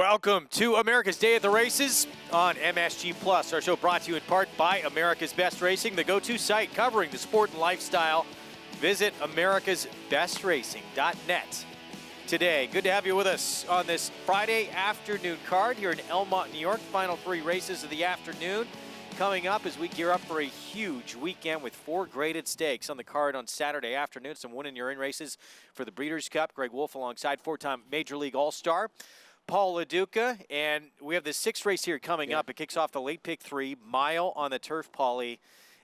Welcome to America's Day at the Races on MSG Plus. Our show brought to you in part by America's Best Racing, the go-to site covering the sport and lifestyle. Visit americasbestracing.net today. Good to have you with us on this Friday afternoon card here in Elmont, New York. Final 3 races of the afternoon coming up as we gear up for a huge weekend with 4 graded stakes on the card on Saturday afternoon. Some win-and-you're-in races for the Breeders' Cup. Greg Wolf alongside 4-time Major League All-Star Paul LoDuca, and we have the 6th race here coming up. It kicks off the late pick 3 mile on the turf, Paulie,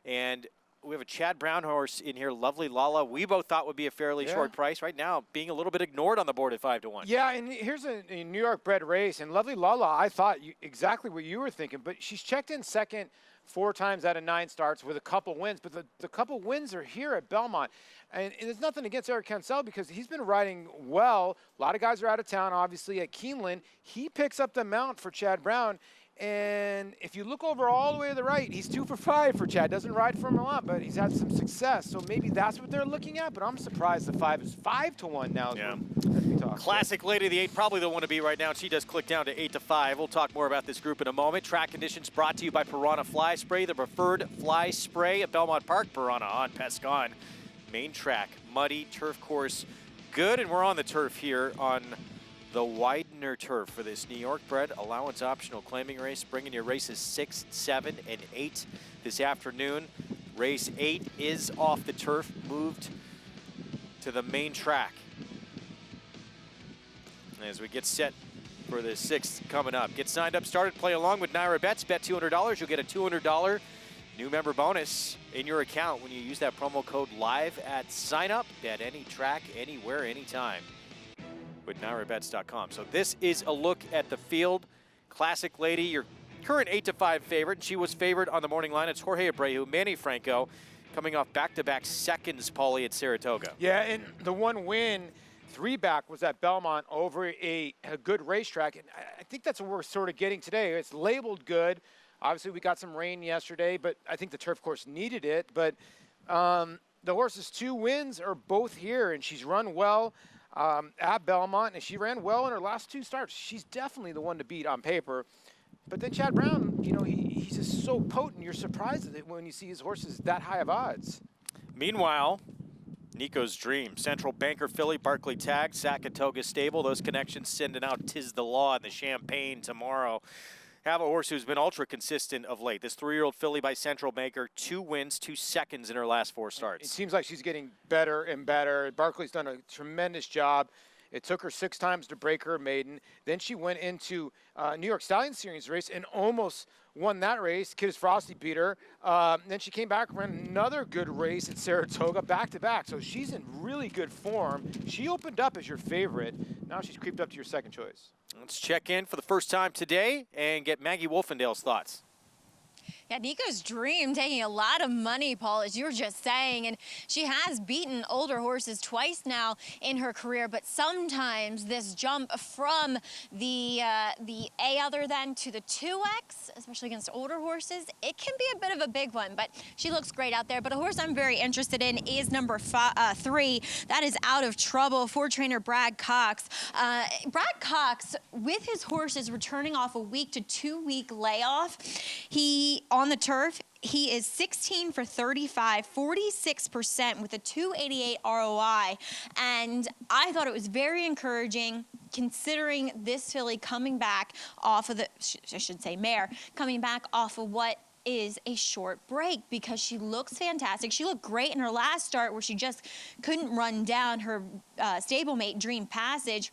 and we have a Chad Brown horse in here, Lovely Lala. We both thought would be a fairly short price. Right now, being a little bit ignored on the board at 5-1. Yeah, and here's a New York bred race, and Lovely Lala, I thought exactly what you were thinking, but she's checked in second 4 times out of 9 starts with a couple wins, but the couple wins are here at Belmont. And there's nothing against Eric Cancel because he's been riding well. A lot of guys are out of town, obviously, at Keeneland. He picks up the mount for Chad Brown. And if you look over all the way to the right, he's 2 for 5 for Chad. Doesn't ride for him a lot, but he's had some success. So maybe that's what they're looking at, but I'm surprised the 5 is 5-1 now. Yeah. As we talk. Classic Lady of the 8, probably the one to be right now. She does click down to 8-5. We'll talk more about this group in a moment. Track conditions brought to you by Piranha Fly Spray, the preferred fly spray at Belmont Park. Piranha on, Pescon. Main track, muddy, turf course, good, and we're on the turf here on the Widener turf for this New York bred allowance optional claiming race, bringing you races 6, 7, and 8 this afternoon. Race 8 is off the turf, moved to the main track. As we get set for the 6th coming up. Get signed up, started, play along with NYRA Bets. Bet $200, you'll get a $200 new member bonus in your account when you use that promo code LIVE at sign up at any track, anywhere, anytime with NYRABets.com. So this is a look at the field. Classic Lady, your current 8-5 favorite. She was favored on the morning line. It's Jorge Abreu, Manny Franco, coming off back-to-back seconds, Paulie, at Saratoga. Yeah, and the one win, 3-back, was at Belmont over a good racetrack. And I think that's what we're sort of getting today. It's labeled good. Obviously, we got some rain yesterday, but I think the turf course needed it. But the horse's 2 wins are both here, and she's run well at Belmont, and she ran well in her last 2 starts. She's definitely the one to beat on paper. But then Chad Brown, you know, he's just so potent. You're surprised at it when you see his horses that high of odds. Meanwhile, Nico's Dream, Central Banker filly, Barkley Tag, Saratoga Stable. Those connections sending out Tis the Law in the Champagne tomorrow. Have a horse who's been ultra consistent of late. This 3-year-old filly by Central Banker, 2 wins, 2 seconds in her last 4 starts. It seems like she's getting better and better. Barkley's done a tremendous job. It took her 6 times to break her maiden. Then she went into New York Stallion Series race and almost won that race. Kid's Frosty beat her. Then she came back and ran another good race at Saratoga, back-to-back. So she's in really good form. She opened up as your favorite. Now she's creeped up to your second choice. Let's check in for the first time today and get Maggie Wolfendale's thoughts. Yeah, Nico's Dream taking a lot of money, Paul, as you were just saying, and she has beaten older horses twice now in her career, but sometimes this jump from the A other than to the 2X, especially against older horses, it can be a bit of a big one, but she looks great out there. But a horse I'm very interested in is number 3. That is Out of Trouble for trainer Brad Cox. Brad Cox, with his horses returning off a week to 2-week layoff, on the turf, he is 16 for 35, 46% with a 288 ROI. And I thought it was very encouraging considering this filly coming back off of the, I should say mare, coming back off of what is a short break because she looks fantastic. She looked great in her last start where she just couldn't run down her stablemate Dream Passage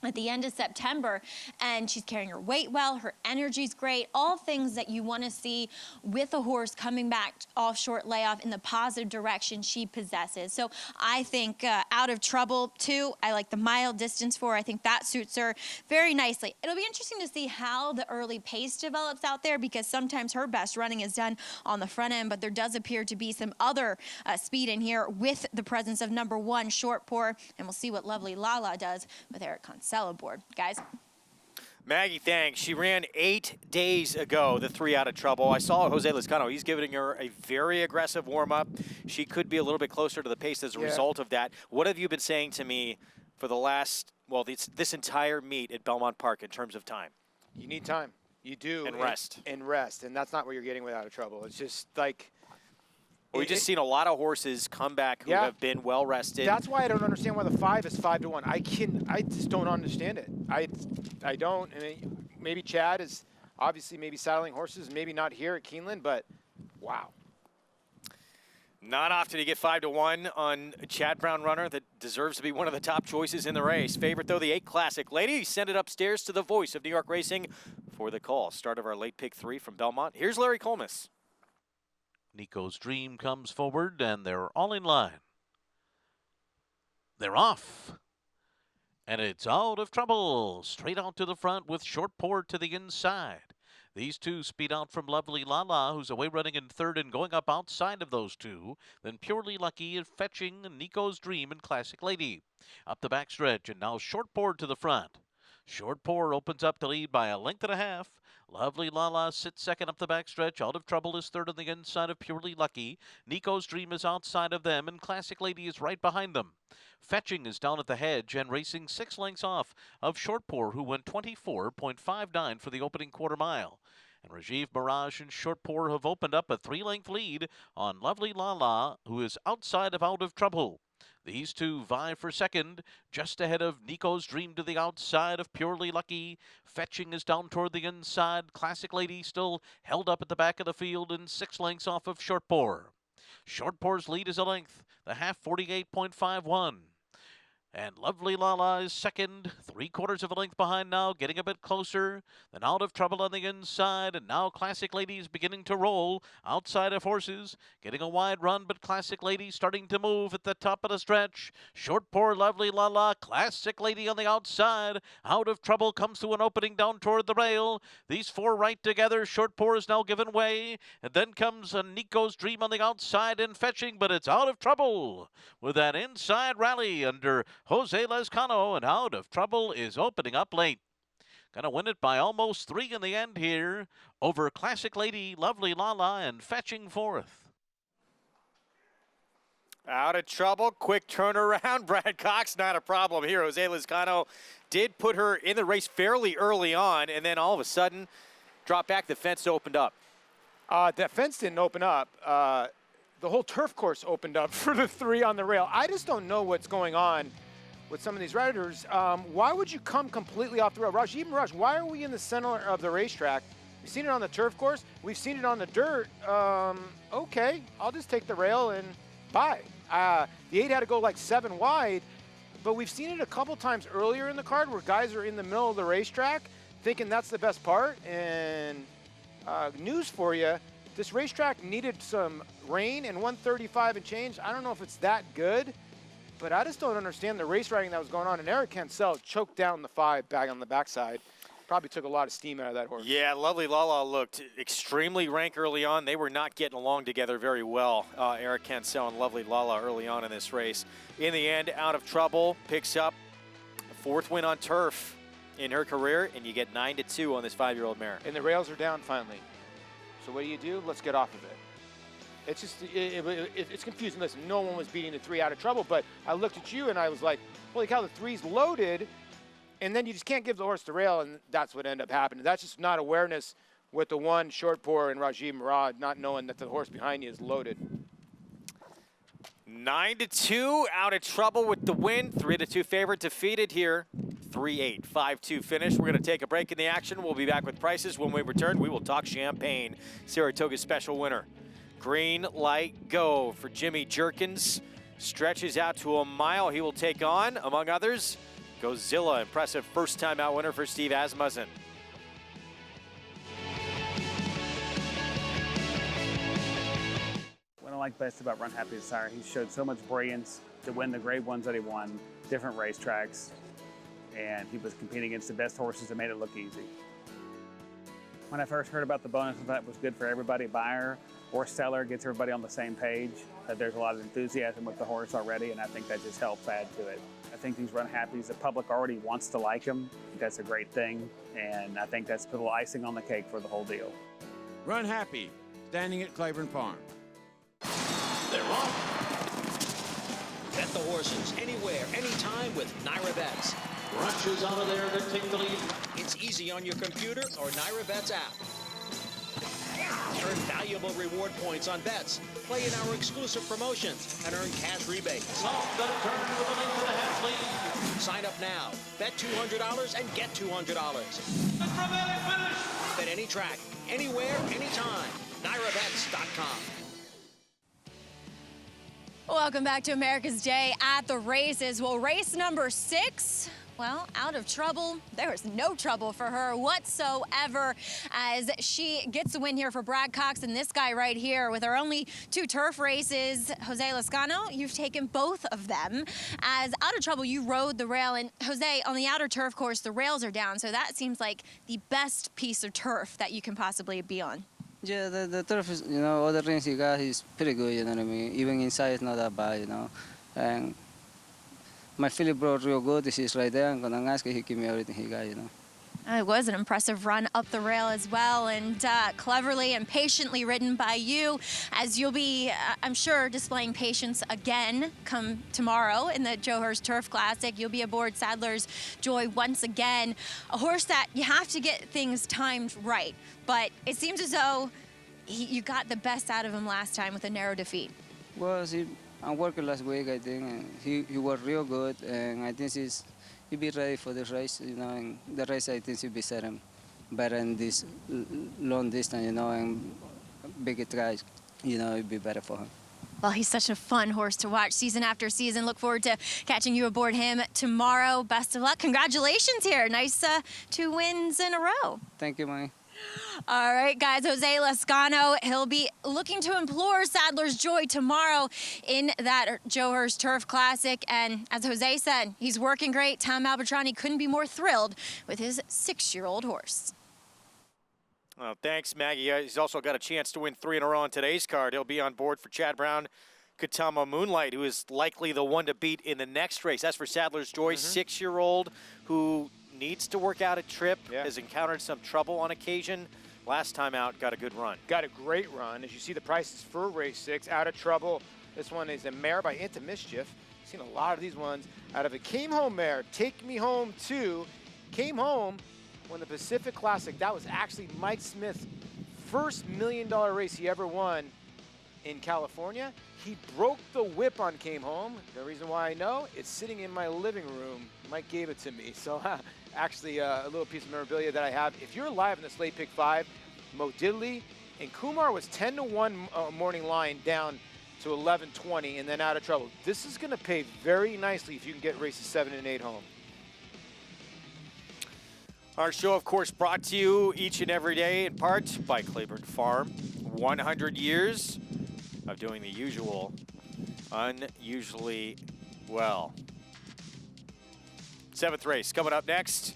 at the end of September, and she's carrying her weight well, her energy's great, all things that you want to see with a horse coming back off short layoff in the positive direction she possesses. So I think Out of Trouble too, I like the mile distance for her. I think that suits her very nicely. It'll be interesting to see how the early pace develops out there because sometimes her best running is done on the front end, but there does appear to be some other speed in here with the presence of number 1, Short Pour, and we'll see what Lovely Lala does with Eric Cancel aboard. Guys. Maggie, thanks. She ran 8 days ago, the 3 Out of Trouble. I saw Jose Lezcano. He's giving her a very aggressive warm-up. She could be a little bit closer to the pace as a result of that. What have you been saying to me for the last well, this entire meet at Belmont Park in terms of time. You need time. You do. And rest. And rest. And that's not what you're getting with Out of Trouble. It's just like. We've just seen a lot of horses come back who have been well rested. That's why I don't understand why the 5 is 5-1. I just don't understand it. I don't. I mean, maybe Chad is obviously maybe saddling horses, maybe not here at Keeneland, but wow. Not often you get 5-1 on a Chad Brown runner that deserves to be one of the top choices in the race. Favorite, though, the 8 Classic Lady. Send it upstairs to the voice of New York racing for the call. Start of our late pick 3 from Belmont. Here's Larry Collmus. Nico's Dream comes forward, and they're all in line. They're off. And it's Out of Trouble. Straight out to the front with Short Pour to the inside. These two speed out from Lovely Lala, who's away running in third and going up outside of those two. Then Purely Lucky and Fetching, Nico's Dream, and Classic Lady. Up the backstretch, and now Short Pour to the front. Short Pour opens up to lead by 1.5 lengths. Lovely Lala sits second up the backstretch. Out of Trouble is third on the inside of Purely Lucky. Nico's Dream is outside of them, and Classic Lady is right behind them. Fetching is down at the hedge and racing 6 lengths off of Short Pour, who went 24.59 for the opening quarter mile. And Rajiv Mirage and Short Pour have opened up a 3-length lead on Lovely Lala, who is outside of Out of Trouble. These two vie for second, just ahead of Nico's Dream to the outside of Purely Lucky. Fetching is down toward the inside. Classic Lady still held up at the back of the field and 6 lengths off of Short Pour. Short Pour's lead is a length, the half 48.51. And Lovely Lala is second, 3/4 of a length behind now, getting a bit closer. Then Out of Trouble on the inside, and now Classic Lady is beginning to roll outside of horses, getting a wide run, but Classic Lady starting to move at the top of the stretch. Short Pour, Lovely Lala, Classic Lady on the outside. Out of Trouble comes to an opening down toward the rail. These 4 right together. Short Pour is now given way, and then comes a Nico's Dream on the outside and Fetching, but it's Out of Trouble with that inside rally under Jose Lezcano, and Out of Trouble is opening up late. Gonna win it by almost 3 in the end here over Classic Lady, Lovely Lala, and Fetching fourth. Out of Trouble, quick turnaround. Brad Cox, not a problem here. Jose Lezcano did put her in the race fairly early on, and then all of a sudden, dropped back. The fence opened up. That fence didn't open up. The whole turf course opened up for the 3 on the rail. I just don't know what's going on with some of these riders. Why would you come completely off the rail? Rajiv Mirage, why are we in the center of the racetrack? We've seen it on the turf course. We've seen it on the dirt. Okay, I'll just take the rail and bye. The 8 had to go like 7 wide, but we've seen it a couple times earlier in the card where guys are in the middle of the racetrack thinking that's the best part. And news for you, this racetrack needed some rain and 135 and change. I don't know if it's that good, but I just don't understand the race riding that was going on. And Eric Cancel choked down the 5 back on the backside. Probably took a lot of steam out of that horse. Yeah, Lovely Lala looked extremely rank early on. They were not getting along together very well, Eric Cancel and Lovely Lala early on in this race. In the end, Out of Trouble picks up a 4th win on turf in her career, and you get 9-2 on this 5-year-old mare. And the rails are down finally. So what do? Let's get off of it. It's just, it's confusing. Listen, no one was beating the 3 Out of Trouble, but I looked at you and I was like, holy cow, the 3's loaded, and then you just can't give the horse the rail, and that's what ended up happening. That's just not awareness with the 1 Short Pour and Rajiv Mirage, not knowing that the horse behind you is loaded. 9-2, Out of Trouble with the win. 3-2 favorite defeated here. 3-8, 5-2 finish. We're going to take a break in the action. We'll be back with prices. When we return, we will talk champagne. Saratoga's special winner. Green light go for Jimmy Jerkins. Stretches out to a mile. He will take on, among others, Gozilla. Impressive first time out winner for Steve Asmussen. What I like best about Runhappy is he showed so much brilliance to win the grade 1s that he won, different racetracks, and he was competing against the best horses that made it look easy. When I first heard about the bonus, I thought it was good for everybody, buyer or seller, gets everybody on the same page, that there's a lot of enthusiasm with the horse already, and I think that just helps add to it. I think these Runhappies, the public already wants to like them. That's a great thing, and I think that's a little icing on the cake for the whole deal. Runhappy, standing at Claiborne Farm. They're off. Bet the horses anywhere, anytime with NYRA Bets. Rushes out of there to take the lead. It's easy on your computer or NYRA Bets app. Earn valuable reward points on bets, play in our exclusive promotions, and earn cash rebates. Off the turn with a link to the half lead. Sign up now. Bet $200 and get $200. The dramatic finish. Bet any track, anywhere, anytime. NYRABets.com. Welcome back to America's Day at the Races. Well, race number 6, well, out of trouble. There is no trouble for her whatsoever as she gets a win here for Brad Cox and this guy right here with our only 2 turf races. Jose Lezcano, you've taken both of them. As out of trouble, you rode the rail. And Jose, on the outer turf course, the rails are down. So that seems like the best piece of turf that you can possibly be on. Yeah, the turf is, all the rings you got is pretty good, you know what I mean? Even inside it's not that bad, And my filly brought real good. This is right there. I'm going to ask him, he give me everything he got, It was an impressive run up the rail as well, and cleverly and patiently ridden by you, as you'll be, I'm sure, displaying patience again come tomorrow in the Joe Hurst Turf Classic. You'll be aboard Sadler's Joy once again, a horse that you have to get things timed right, but it seems as though you got the best out of him last time with a narrow defeat. Well, I'm working last week, I think, and he worked real good, and I think he'll be ready for the race, and the race I think he'll be set him better in this long distance, and bigger tries, it'll be better for him. Well, he's such a fun horse to watch season after season. Look forward to catching you aboard him tomorrow. Best of luck. Congratulations here. Nice 2 wins in a row. Thank you, Mike. All right, guys, Jose Lezcano, he'll be looking to implore Sadler's Joy tomorrow in that Joe Hurst Turf Classic. And as Jose said, he's working great. Tom Albertrani couldn't be more thrilled with his 6-year-old horse. Well, thanks, Maggie. He's also got a chance to win 3 in a row on today's card. He'll be on board for Chad Brown, Katama Moonlight, who is likely the one to beat in the next race. That's for Sadler's Joy, 6-year-old, who needs to work out a trip, has encountered some trouble on occasion. Last time out, got a good run. Got a great run. As you see the prices for race 6, out of trouble. This one is a mare by Into Mischief. Seen a lot of these ones out of a Came Home mare. Take Me Home 2. Came home when the Pacific Classic. That was actually Mike Smith's first $1 million race he ever won in California. He broke the whip on Came Home. The reason why I know, it's sitting in my living room. Mike gave it to me. So actually a little piece of memorabilia that I have. If you're live in this late pick 5, Mo Diddley and Kumar was 10-1 morning line down to 11-20 and then out of trouble. This is going to pay very nicely if you can get races 7 and 8 home. Our show, of course, brought to you each and every day in part by Claiborne Farm. 100 years of doing the usual, unusually well. 7th race coming up next,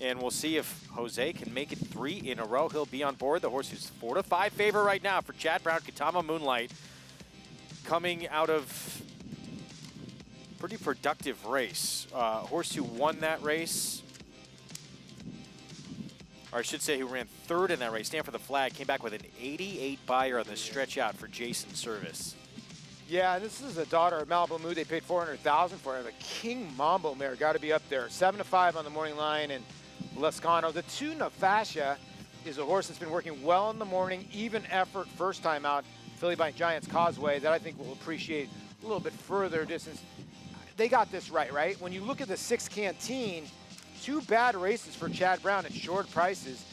and we'll see if Jose can make it 3 in a row. He'll be on board. The horse who's 4-5 favorite right now for Chad Brown, Katama Moonlight, coming out of pretty productive race. Horse who won that race, or I should say who ran 3rd in that race, stand for the flag, came back with an 88 buyer on the stretch out for Jason Service. Yeah, this is a daughter of Malibu Mood. They paid $400,000 for it. A King Mambo mare, got to be up there. 7-5 on the morning line, and Lezcano. The 2 Nafasha is a horse that's been working well in the morning, even effort first time out. Philly by Giants Causeway that I think will appreciate a little bit further distance. They got this right? When you look at the 6 Canteen, 2 bad races for Chad Brown at short prices,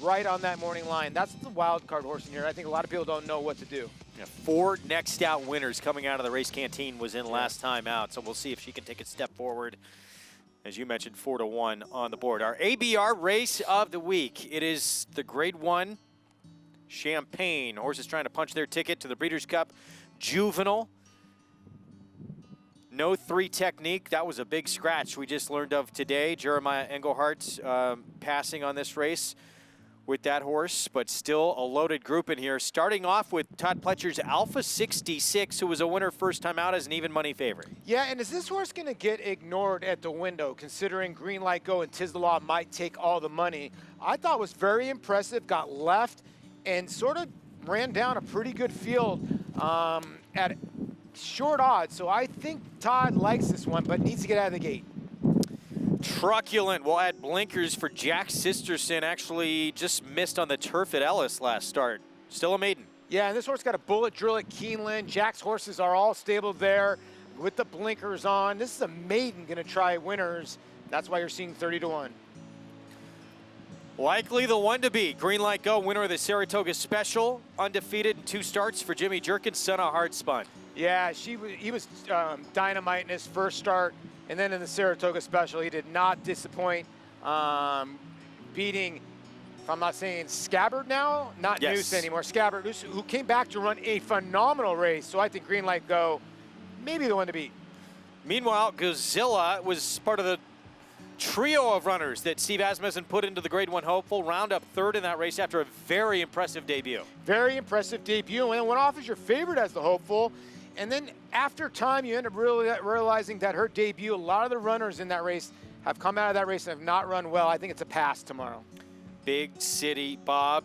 right on that morning line. That's the wild card horse in here. I think a lot of people don't know what to do. Yeah, 4 next out winners coming out of the race Canteen was in last time out, so we'll see if she can take a step forward. As you mentioned, 4-1 on the board. Our ABR race of the week. It is the Grade 1 Champagne. Horses trying to punch their ticket to the Breeders' Cup Juvenile. No 3 technique. That was a big scratch we just learned of today. Jeremiah Engelhardt passing on this race with that horse, but still a loaded group in here. Starting off with Todd Pletcher's Alpha 66, who was a winner first time out as an even money favorite. Yeah, and is this horse going to get ignored at the window, considering Green Light Go and Tiz the Law might take all the money? I thought was very impressive, got left, and sort of ran down a pretty good field at short odds. So I think Todd likes this one, but needs to get out of the gate. Truculent will add blinkers for Jack Sisterson. Actually just missed on the turf at Ellis last start. Still a maiden. Yeah, and this horse got a bullet drill at Keeneland. Jack's horses are all stable there with the blinkers on. This is a maiden going to try winners. That's why you're seeing 30-1. Likely the one to beat. Green Light Go, winner of the Saratoga Special. Undefeated in 2 starts for Jimmy Jerkins, son of Hard Spun. Yeah, he was dynamite in his first start, and then in the Saratoga Special, he did not disappoint, beating, if I'm not saying Scabbard now, not Yes. Noose anymore, Scabbard, who came back to run a phenomenal race. So I think Green Light Go, maybe the one to beat. Meanwhile, Gozilla was part of the trio of runners that Steve Asmussen put into the Grade 1 hopeful. Round up 3rd in that race after a very impressive debut. Very impressive debut, and then went off as your favorite as the hopeful. And then after time, you end up really realizing that her debut, a lot of the runners in that race have come out of that race and have not run well. I think it's a pass tomorrow. Big City Bob,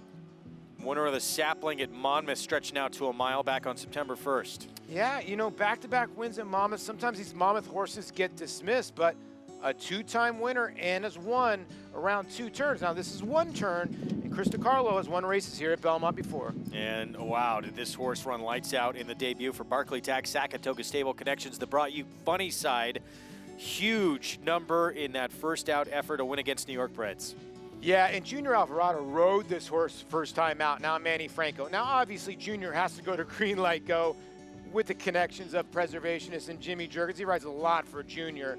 winner of the Sapling at Monmouth, stretching out to a mile back on September 1st. Yeah, you know, back-to-back wins at Monmouth. Sometimes these Monmouth horses get dismissed, but a 2-time winner and has won around 2 turns. Now, this is 1 turn, and Krista Carlo has won races here at Belmont before. And wow, did this horse run lights out in the debut for Barclay Tag Saratoga Stable Connections that brought you Funny Side. Huge number in that first out effort to win against New York Breds. Yeah, and Junior Alvarado rode this horse first time out. Now Manny Franco. Now, obviously, Junior has to go to Green Light Go with the connections of Preservationist and Jimmy Jerkins. He rides a lot for Junior.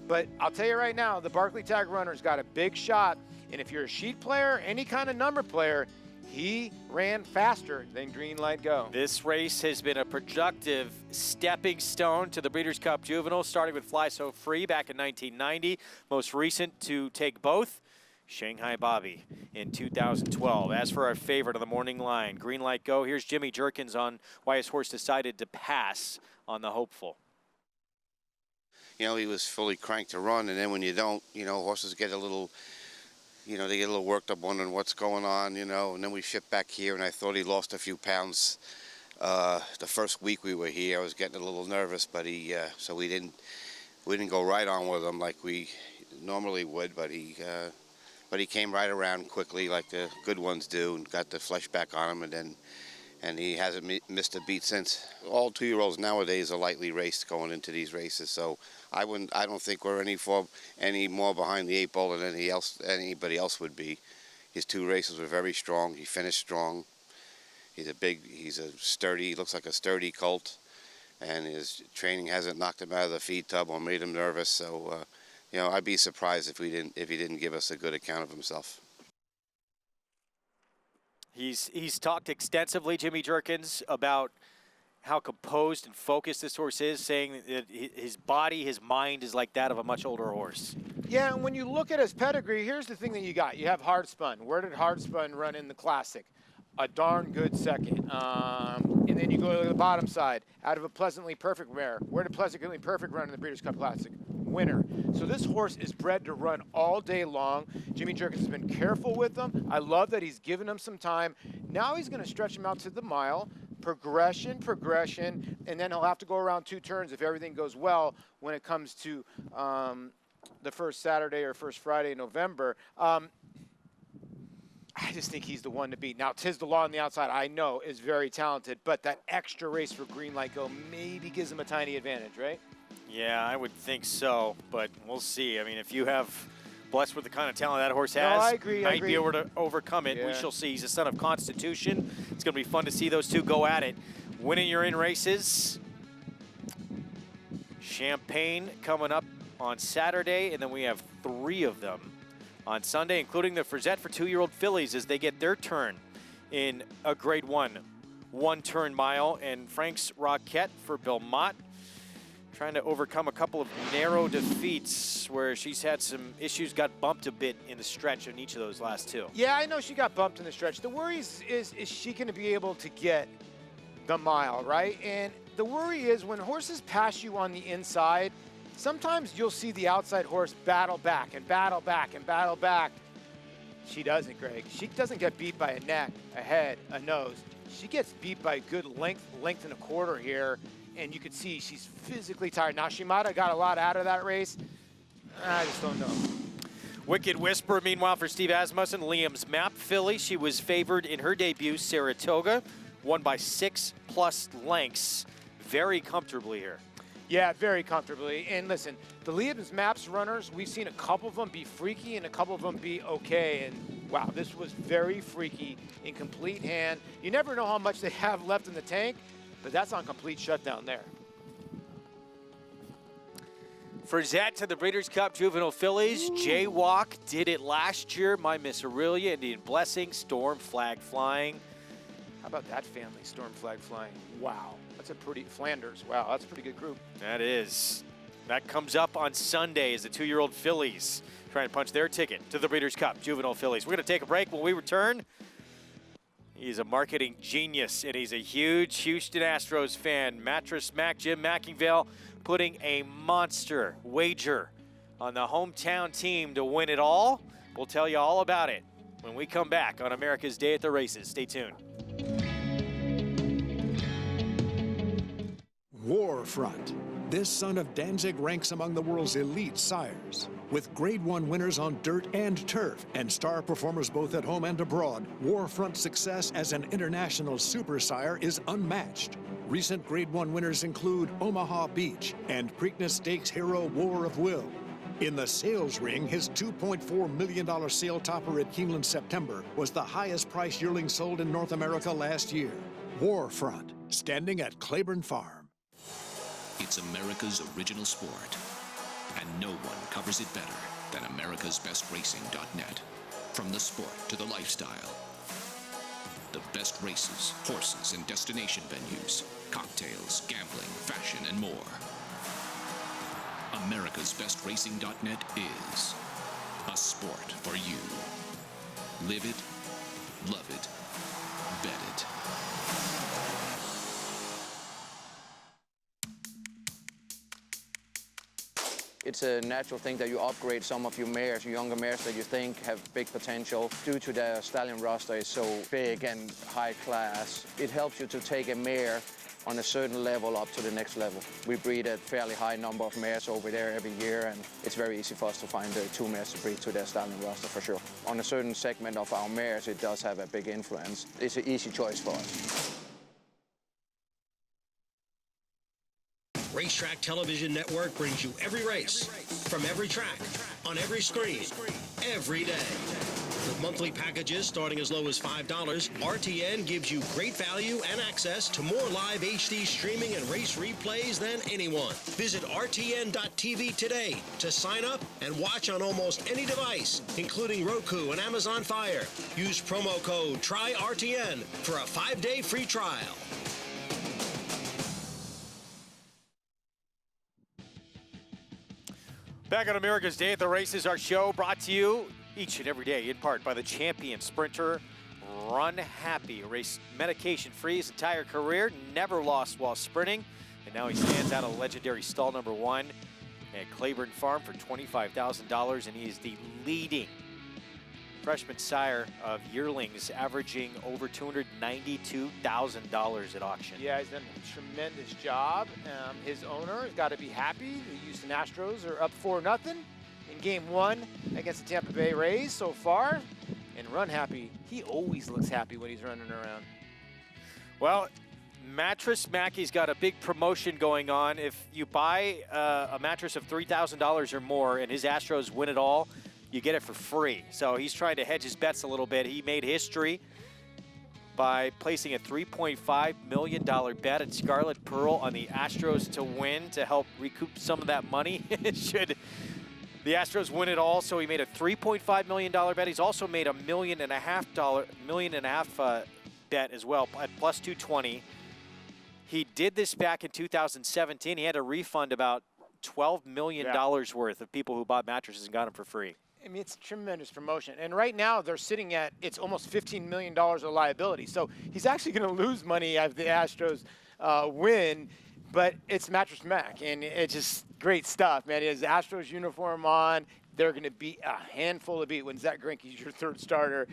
But I'll tell you right now, the Barclay Tag runner's got a big shot. And if you're a sheet player, any kind of number player, he ran faster than Green Light Go. This race has been a productive stepping stone to the Breeders' Cup Juvenile, starting with Fly So Free back in 1990. Most recent to take both, Shanghai Bobby in 2012. As for our favorite on the morning line, Green Light Go, here's Jimmy Jerkins on why his horse decided to pass on the hopeful. You know, he was fully cranked to run, and then when you don't, you know, horses get a little, you know, they get a little worked up wondering what's going on, you know, and then we shipped back here, and I thought he lost a few pounds. The first week we were here, I was getting a little nervous, but so we didn't go right on with him like we normally would, but he came right around quickly like the good ones do and got the flesh back on him, and he hasn't missed a beat since. All 2-year-olds nowadays are lightly raced going into these races, so I don't think we're any more behind the 8 ball than anybody else would be. His 2 races were very strong. He finished strong. He's a sturdy, looks like a sturdy colt, and his training hasn't knocked him out of the feed tub or made him nervous. So, you know, I'd be surprised if he didn't give us a good account of himself. He's talked extensively, Jimmy Jerkins, about how composed and focused this horse is, saying that his body, his mind is like that of a much older horse. Yeah, and when you look at his pedigree, here's the thing that you got. You have Hard Spun. Where did Hard Spun run in the Classic? A darn good second. And then you go to the bottom side. Out of a Pleasantly Perfect mare. Where did Pleasantly Perfect run in the Breeders' Cup Classic? Winner. So this horse is bred to run all day long. Jimmy Jerkins has been careful with him. I love that he's given him some time. Now he's going to stretch him out to the mile. Progression, and then he'll have to go around 2 turns if everything goes well when it comes to the first Saturday or first Friday in November. I just think he's the one to beat. Now, Tiz the Law on the outside, I know, is very talented, but that extra race for Green Light Go maybe gives him a tiny advantage, right? Yeah, I would think so, but we'll see. I mean, if you have blessed with the kind of talent that horse has, No, I agree, might be able to overcome it. Yeah. We shall see. He's a son of Constitution. It's going to be fun to see those 2 go at it. Winning your in races. Champaign coming up on Saturday, and then we have 3 of them on Sunday, including the Frizette for 2-year-old fillies as they get their turn in a Grade 1 1-turn mile. And Frank's Roquette for Belmont, trying to overcome a couple of narrow defeats where she's had some issues, got bumped a bit in the stretch on each of those last 2. Yeah, I know she got bumped in the stretch. The worry is she going to be able to get the mile, right? And the worry is when horses pass you on the inside, sometimes you'll see the outside horse battle back and battle back and battle back. She doesn't, Greg. She doesn't get beat by a neck, a head, a nose. She gets beat by a good length and a quarter here, and you could see she's physically tired. Now, she might have got a lot out of that race. I just don't know. Wicked Whisper, meanwhile, for Steve Asmussen, Liam's Map filly. She was favored in her debut, Saratoga, won by 6+ lengths very comfortably here. Yeah, very comfortably. And listen, the Liam's Maps runners, we've seen a couple of them be freaky and a couple of them be okay. And wow, this was very freaky in complete hand. You never know how much they have left in the tank, but that's on complete shutdown there. For Zet to the Breeders' Cup Juvenile Fillies, Jaywalk did it last year. My Miss Aurelia, Indian Blessing, Storm Flag Flying. How about that family, Storm Flag Flying? Wow, that's a pretty, Flanders, wow, that's a pretty good group. That is. That comes up on Sunday as the 2-year-old fillies trying to punch their ticket to the Breeders' Cup Juvenile Fillies. We're going to take a break. When we return, he's a marketing genius, and he's a huge Houston Astros fan. Mattress Mac, Jim Mackingvale, putting a monster wager on the hometown team to win it all. We'll tell you all about it when we come back on America's Day at the Races. Stay tuned. Warfront. This son of Danzig ranks among the world's elite sires. With Grade 1 winners on dirt and turf and star performers both at home and abroad, Warfront's success as an international super sire is unmatched. Recent Grade 1 winners include Omaha Beach and Preakness Stakes hero War of Will. In the sales ring, his $2.4 million sale topper at Keeneland September was the highest price yearling sold in North America last year. Warfront, standing at Claiborne Farm. It's America's original sport, and no one covers it better than americasbestracing.net. From the sport to the lifestyle, the best races, horses, and destination venues, cocktails, gambling, fashion, and more. americasbestracing.net is a sport for you. Live it, love it, bet it. It's a natural thing that you upgrade some of your mares, your younger mares that you think have big potential. Due to their stallion roster is so big and high class, it helps you to take a mare on a certain level up to the next level. We breed a fairly high number of mares over there every year, and it's very easy for us to find the 2 mares to breed to their stallion roster for sure. On a certain segment of our mares, it does have a big influence. It's an easy choice for us. Racetrack Television Network brings you every race, from every track, on every screen, every day. With monthly packages starting as low as $5, RTN gives you great value and access to more live HD streaming and race replays than anyone. Visit RTN.tv today to sign up and watch on almost any device, including Roku and Amazon Fire. Use promo code TRYRTN for a 5-day free trial. Back on America's Day at the Races, our show brought to you each and every day in part by the champion sprinter Runhappy. Raced medication-free his entire career, never lost while sprinting, and now he stands out of legendary stall number 1 at Claiborne Farm for $25,000, and he is the leading freshman sire of yearlings, averaging over $292,000 at auction. Yeah, he's done a tremendous job. His owner has got to be happy. The Houston Astros are up 4-0 in Game 1 against the Tampa Bay Rays so far. And Runhappy, he always looks happy when he's running around. Well, Mattress Mackey's got a big promotion going on. If you buy a mattress of $3,000 or more and his Astros win it all, you get it for free. So he's trying to hedge his bets a little bit. He made history by placing a $3.5 million bet at Scarlet Pearl on the Astros to win to help recoup some of that money should the Astros win it all. So he made a $3.5 million bet. He's also made a $1.5 million bet as well at plus 220. He did this back in 2017. He had to refund about $12 million worth of people who bought mattresses and got them for free. I mean, it's a tremendous promotion. And right now, they're sitting at, it's almost $15 million of liability. So he's actually going to lose money if the Astros win, but it's Mattress Mac. And it's just great stuff, man. He has the Astros uniform on. They're going to be a handful to beat when Zach Greinke's your third starter.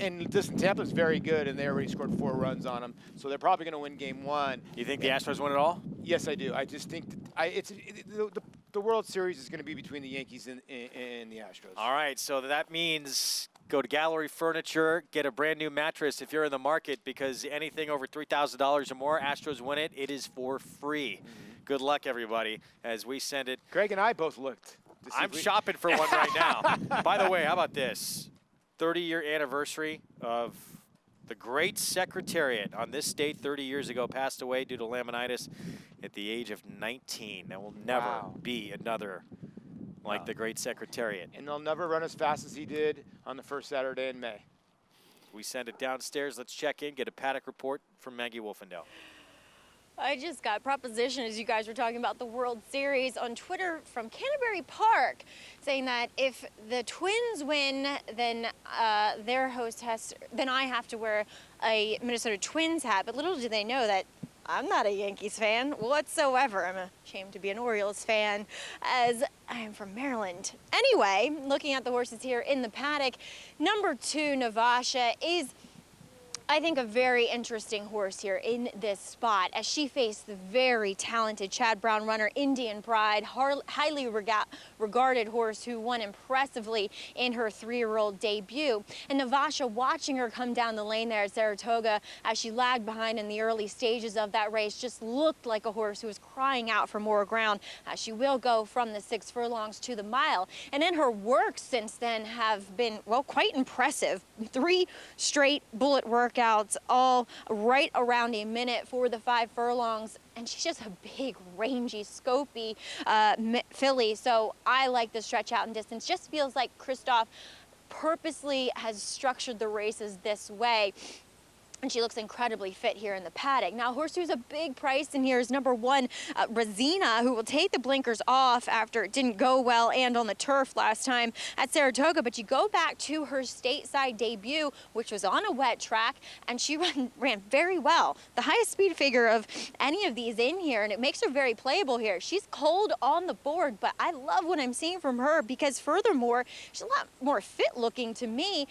And listen, Tampa's very good, and they already scored 4 runs on them. So they're probably going to win Game 1. You think the Astros win it all? Yes, I do. I just think that the World Series is going to be between the Yankees and the Astros. All right, so that means go to Gallery Furniture, get a brand new mattress if you're in the market, because anything over $3,000 or more, Astros win it, it is for free. Good luck, everybody, as we send it. Greg and I both looked. I'm shopping for one right now. By the way, how about this? 30-year anniversary of the great Secretariat. On this date, 30 years ago, passed away due to laminitis at the age of 19. There will never be another like the great Secretariat. And they'll never run as fast as he did on the first Saturday in May. We send it downstairs. Let's check in, get a paddock report from Maggie Wolfendale. I just got proposition as you guys were talking about the World Series on Twitter from Canterbury Park, saying that if the Twins win, then their host then I have to wear a Minnesota Twins hat. But little do they know that I'm not a Yankees fan whatsoever. I'm ashamed to be an Orioles fan, as I am from Maryland. Anyway, looking at the horses here in the paddock, number 2, Navasha, is, I think, a very interesting horse here in this spot, as she faced the very talented Chad Brown runner, Indian Pride, highly regarded horse who won impressively in her 3-year-old debut. And Navasha, watching her come down the lane there at Saratoga as she lagged behind in the early stages of that race, just looked like a horse who was crying out for more ground, as she will go from the 6 furlongs to the mile. And in her work since then have been, well, quite impressive. 3 straight bullet workouts, all right around a minute for the 5 furlongs. And she's just a big, rangy, scopy filly. So I like the stretch out and distance. Just feels like Christoph purposely has structured the races this way. And she looks incredibly fit here in the paddock. Now, horse who's a big price in here is number 1, Razina, who will take the blinkers off after it didn't go well and on the turf last time at Saratoga. But you go back to her stateside debut, which was on a wet track, and she ran very well. The highest speed figure of any of these in here, and it makes her very playable here. She's cold on the board, but I love what I'm seeing from her, because furthermore, she's a lot more fit looking to me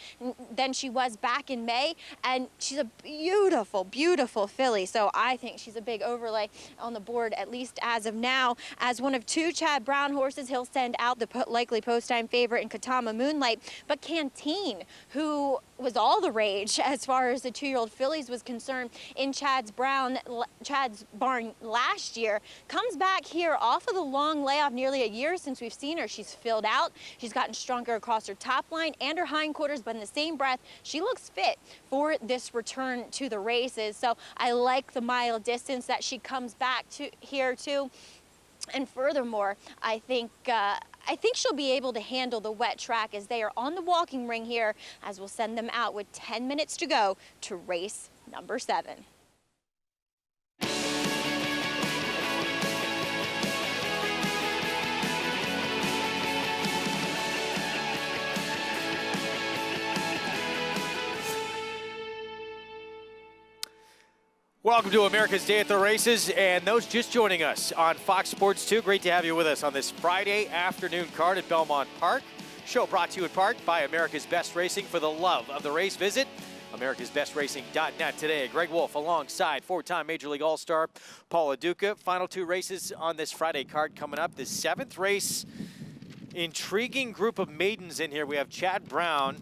than she was back in May, and she's a beautiful, beautiful filly. So I think she's a big overlay on the board, at least as of now. As one of 2 Chad Brown horses, he'll send out the likely post-time favorite in Katama Moonlight. But Canteen, who was all the rage as far as the 2-year-old fillies was concerned in Chad's barn last year, comes back here off of the long layoff, nearly a year since we've seen her. She's filled out. She's gotten stronger across her top line and her hindquarters, but in the same breath, she looks fit for this return to the races. So I like the mile distance that she comes back to here too. And furthermore, I think she'll be able to handle the wet track, as they are on the walking ring here, as we'll send them out with 10 minutes to go to race number 7. Welcome to America's Day at the Races, and those just joining us on Fox Sports 2. Great to have you with us on this Friday afternoon card at Belmont Park. Show brought to you in part by America's Best Racing. For the love of the race, visit americasbestracing.net today. Greg Wolf alongside 4-time Major League All-Star Paul LoDuca. Final 2 races on this Friday card coming up. The 7th race, intriguing group of maidens in here. We have Chad Brown,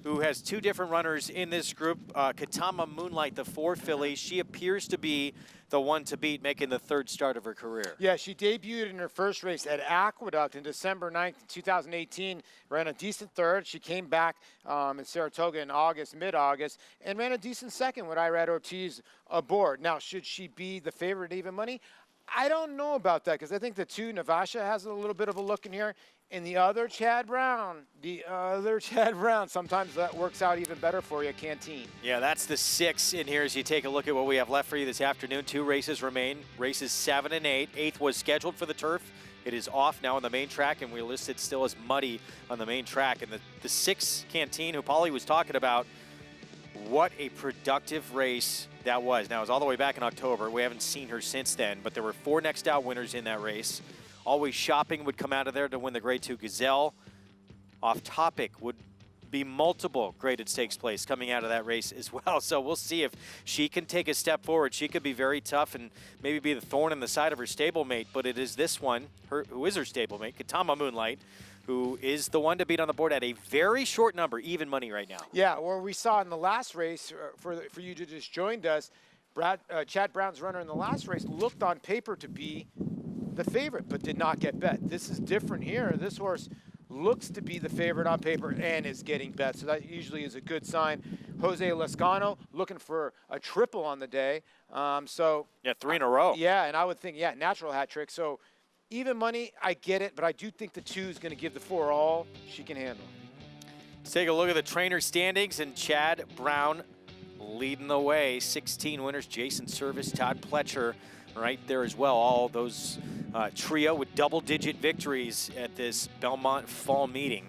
who has 2 different runners in this group. Katama Moonlight, the 4 filly. She appears to be the one to beat, making the 3rd start of her career. Yeah, she debuted in her first race at Aqueduct in December 9th, 2018. Ran a decent 3rd. She came back in Saratoga in August, mid-August, and ran a decent 2nd with Irad Ortiz aboard. Now, should she be the favorite at even money? I don't know about that, because I think the 2, Navasha, has a little bit of a look in here. And the other Chad Brown, sometimes that works out even better for you, Canteen. Yeah, that's the 6 in here as you take a look at what we have left for you this afternoon. 2 races remain, races 7 and 8. 8th was scheduled for the turf. It is off now on the main track, and we listed still as muddy on the main track. And the 6 Canteen, who Paulie was talking about, what a productive race that was. Now, it was all the way back in October. We haven't seen her since then, but there were 4 next out winners in that race. Always Shopping would come out of there to win the Grade 2 Gazelle. Off Topic would be multiple graded stakes place coming out of that race as well. So we'll see if she can take a step forward. She could be very tough and maybe be the thorn in the side of her stablemate, but it is this one, who is her stablemate, Katama Moonlight, who is the one to beat on the board at a very short number, even money right now. Yeah, or we saw in the last race, for you to just joined us, Chad Brown's runner in the last race looked on paper to be the favorite, but did not get bet. This is different here. This horse looks to be the favorite on paper and is getting bet, so that usually is a good sign. Jose Lescano looking for a triple on the day. Yeah, 3 in a row. Yeah, and I would think, yeah, natural hat trick. So even money, I get it, but I do think the 2 is going to give the 4 all she can handle. Let's take a look at the trainer standings, and Chad Brown leading the way. 16 winners, Jason Service, Todd Pletcher right there as well. All those trio with double-digit victories at this Belmont fall meeting.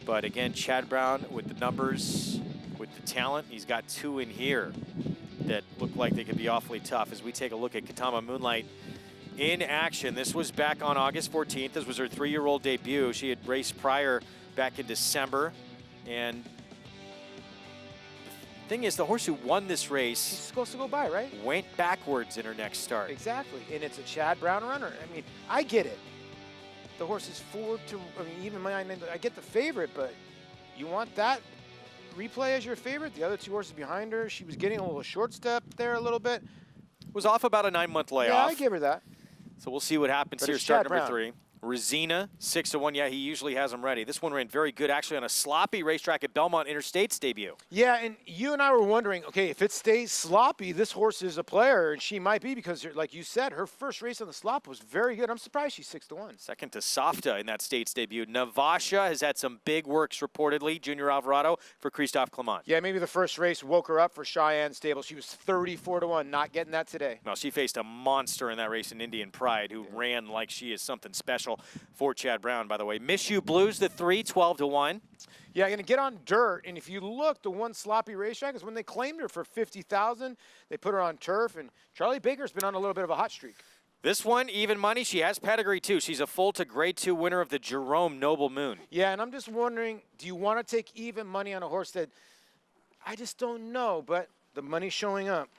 But again, Chad Brown with the numbers, with the talent. He's got 2 in here that look like they could be awfully tough. As we take a look at Katama Moonlight in action. This was back on August 14th. This was her 3-year-old debut. She had raced prior back in December. And the thing is, the horse who won this race, she's supposed to go by, right? Went backwards in her next start. Exactly, and it's a Chad Brown runner. I mean, I get it. The horse is 4 to, I mean, even I get the favorite, but you want that replay as your favorite? The other 2 horses behind her, she was getting a little short step there a little bit. Was off about a 9-month layoff. Yeah, I give her that. So we'll see what happens But here, it's start Chad number Brown. 3. Resina, 6-1. Yeah, he usually has them ready. This one ran very good, actually, on a sloppy racetrack at Belmont Interstate's debut. Yeah, and you and I were wondering, okay, if it stays sloppy, this horse is a player, and she might be because, like you said, her first race on the slop was very good. I'm surprised she's 6-1. Second to Softa in that state's debut. Navasha has had some big works, reportedly. Junior Alvarado for Christophe Clement. Yeah, maybe the first race woke her up for Cheyenne Stable. She was 34-1, not getting that today. No, she faced a monster in that race in Indian Pride who ran like she is something special for Chad Brown, by the way. Miss You Blues, the 3, 12-1. Yeah, going to get on dirt, and if you look, the one sloppy racetrack is when they claimed her for $50,000. They put her on turf, and Charlie Baker's been on a little bit of a hot streak. This one, even money. She has pedigree, too. She's a full to grade 2 winner of the Jerome Noble Moon. Yeah, and I'm just wondering, do you want to take even money on a horse that I just don't know, but the money's showing up?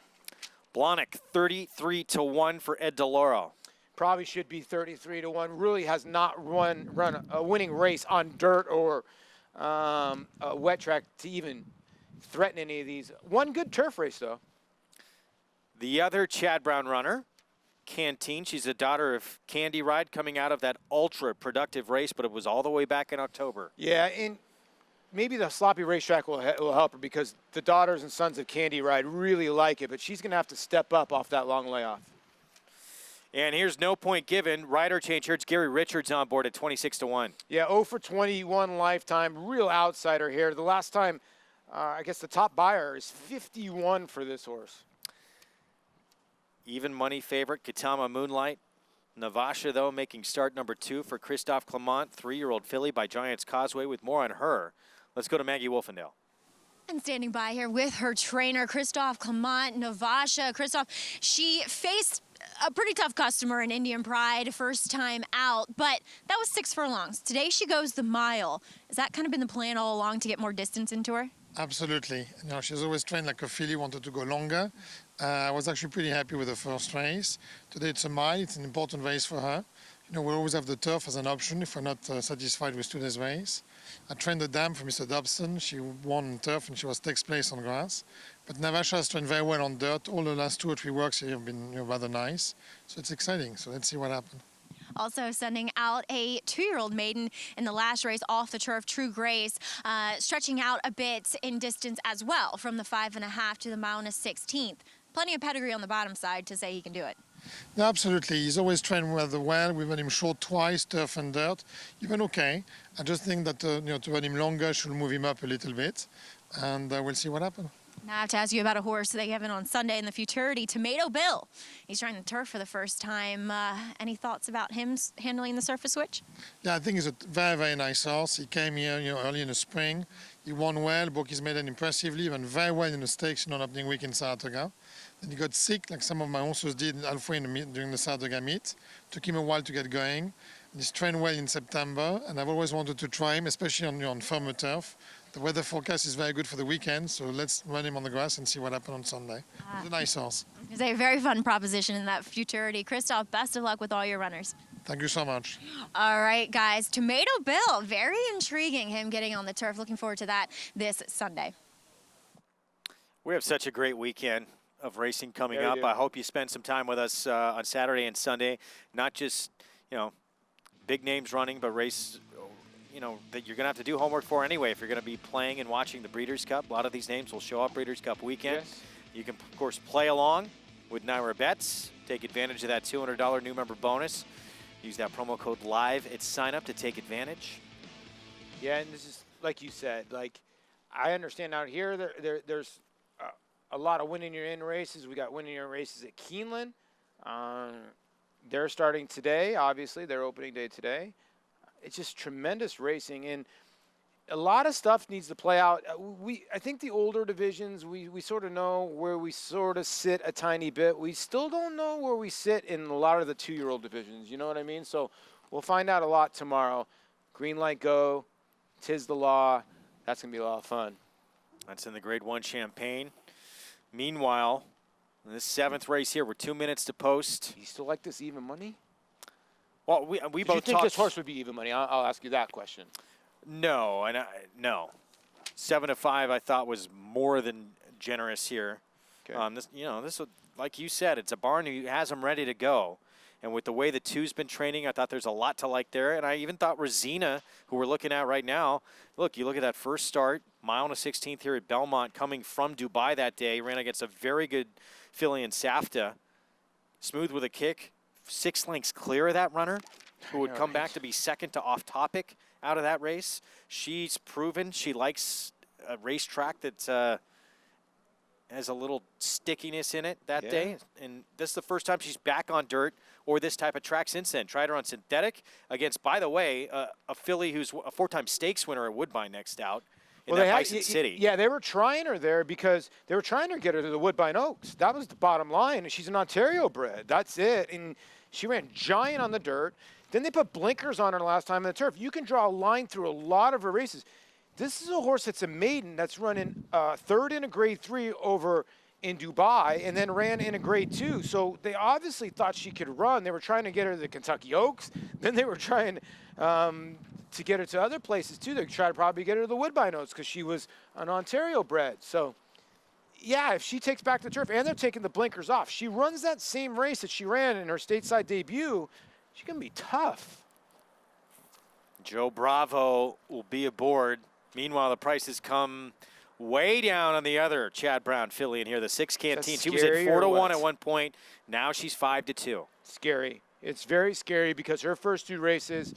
Blahnik, 33-1 for Ed DeLauro. Probably should be 33-1. Really has not run a winning race on dirt or a wet track to even threaten any of these. One good turf race, though. The other Chad Brown runner, Canteen. She's a daughter of Candy Ride, coming out of that ultra-productive race, but it was all the way back in October. Yeah, and maybe the sloppy racetrack will help her because the daughters and sons of Candy Ride really like it, but she's going to have to step up off that long layoff. And here's No Point Given. Rider change here. It's Gary Richards on board at 26-1. Yeah, 0 for 21 lifetime. Real outsider here. The last time, I guess the top buyer is 51 for this horse. Even money favorite, Katama Moonlight. Navasha, though, making start number 2 for Christophe Clement. 3-year-old filly by Giants Causeway with more on her. Let's go to Maggie Wolfendale. And standing by here with her trainer, Christophe Clement, Navasha. Christophe, she faced a pretty tough customer in Indian Pride, first time out, but that was 6 furlongs. Today she goes the mile. Has that kind of been the plan all along to get more distance into her? Absolutely. You know, she's always trained like a filly, wanted to go longer. I was actually pretty happy with the first race. Today it's a mile, it's an important race for her. You know, we always have the turf as an option if we're not satisfied with today's race. I trained the dam for Mr. Dobson. She won on turf and she was takes place on grass. But Navasha has trained very well on dirt. All the last 2 or 3 works here have been rather nice. So it's exciting. So let's see what happens. Also sending out a 2-year-old maiden in the last race off the turf, True Grace, stretching out a bit in distance as well from the 5.5 to the mile and a 16th. Plenty of pedigree on the bottom side to say he can do it. No, absolutely. He's always trained rather well. We've had him short twice, turf and dirt. Even okay. I just think that you know, to run him longer should move him up a little bit. And we'll see what happens. Now I have to ask you about a horse they have in on Sunday in the Futurity, Tomato Bill. He's trying the turf for the first time. Any thoughts about him handling the surface switch? Yeah, I think he's a very, very nice horse. He came here, you know, early in the spring. He won well, broke his maiden impressively, went very well in the stakes on opening week in Saratoga. Then he got sick, like some of my horses did halfway in the meet, during the Saratoga meet. Took him a while to get going. He's trained well in September, and I've always wanted to try him, especially on firmer turf. The weather forecast is very good for the weekend, so let's run him on the grass and see what happens on Sunday. He's a nice horse. It's a very fun proposition in that futurity. Christoph, best of luck with all your runners. Thank you so much. All right, guys. Tomato Bill, very intriguing, him getting on the turf. Looking forward to that this Sunday. We have such a great weekend of racing coming Yeah, we up. do. I hope you spend some time with us on Saturday and Sunday. Not just, you know, big names running, but race, you know, that you're going to have to do homework for anyway if you're going to be playing and watching the Breeders' Cup. A lot of these names will show up Breeders' Cup weekend. Yes. You can, of course, play along with NYRA Bets. Take advantage of that $200 new member bonus. Use that promo code LIVE at sign up to take advantage. Yeah, and this is, like you said, like, I understand out here there's a lot of winning your in races. We got winning your races at Keeneland. They're starting today, obviously. Their opening day today. It's just tremendous racing, and a lot of stuff needs to play out. I think the older divisions, we sort of know where we sort of sit a tiny bit. We still don't know where we sit in a lot of the 2-year-old divisions. You know what I mean? So we'll find out a lot tomorrow. Green light go. 'Tis the law. That's going to be a lot of fun. That's in the Grade 1 Champagne. Meanwhile, in this 7th race here, we're 2 minutes to post. You still like this even money? Well, we Did both you think talked. this horse would be even money? I'll ask you that question. No, and no. 7 to 5, I thought was more than generous here. Okay. This, you know, this, like you said, it's a barn who has them ready to go. And with the way the 2's been training, I thought there's a lot to like there. And I even thought Rosina, who we're looking at right now, look, you look at that first start, mile and a 16th here at Belmont, coming from Dubai that day, ran against a very good filly in Safta. Smooth with a kick, 6 lengths clear of that runner, who would come back to be second to Off Topic out of that race. She's proven she likes a racetrack that has a little stickiness in it that day. And this is the first time she's back on dirt or this type of track since then. Tried her on synthetic against, by the way, a filly who's a 4-time stakes winner at Woodbine next out in that Bison City. Yeah, they were trying her there because they were trying to get her to the Woodbine Oaks. That was the bottom line. And she's an Ontario bred. That's it. And she ran giant on the dirt. Then they put blinkers on her last time on the turf. You can draw a line through a lot of her races. This is a horse that's a maiden that's running 3rd in a Grade 3 over in Dubai and then ran in a Grade 2. So they obviously thought she could run. They were trying to get her to the Kentucky Oaks. Then they were trying to get her to other places too. They tried to probably get her to the Woodbine Oaks because she was an Ontario bred. So, yeah, if she takes back the turf, and they're taking the blinkers off, she runs that same race that she ran in her stateside debut, she's going to be tough. Joe Bravo will be aboard. Meanwhile, the prices come way down on the other Chad Brown filly in here, the 6 Canteen. She was at 4-1 at one point. Now she's 5-2. Scary. It's very scary because her first 2 races,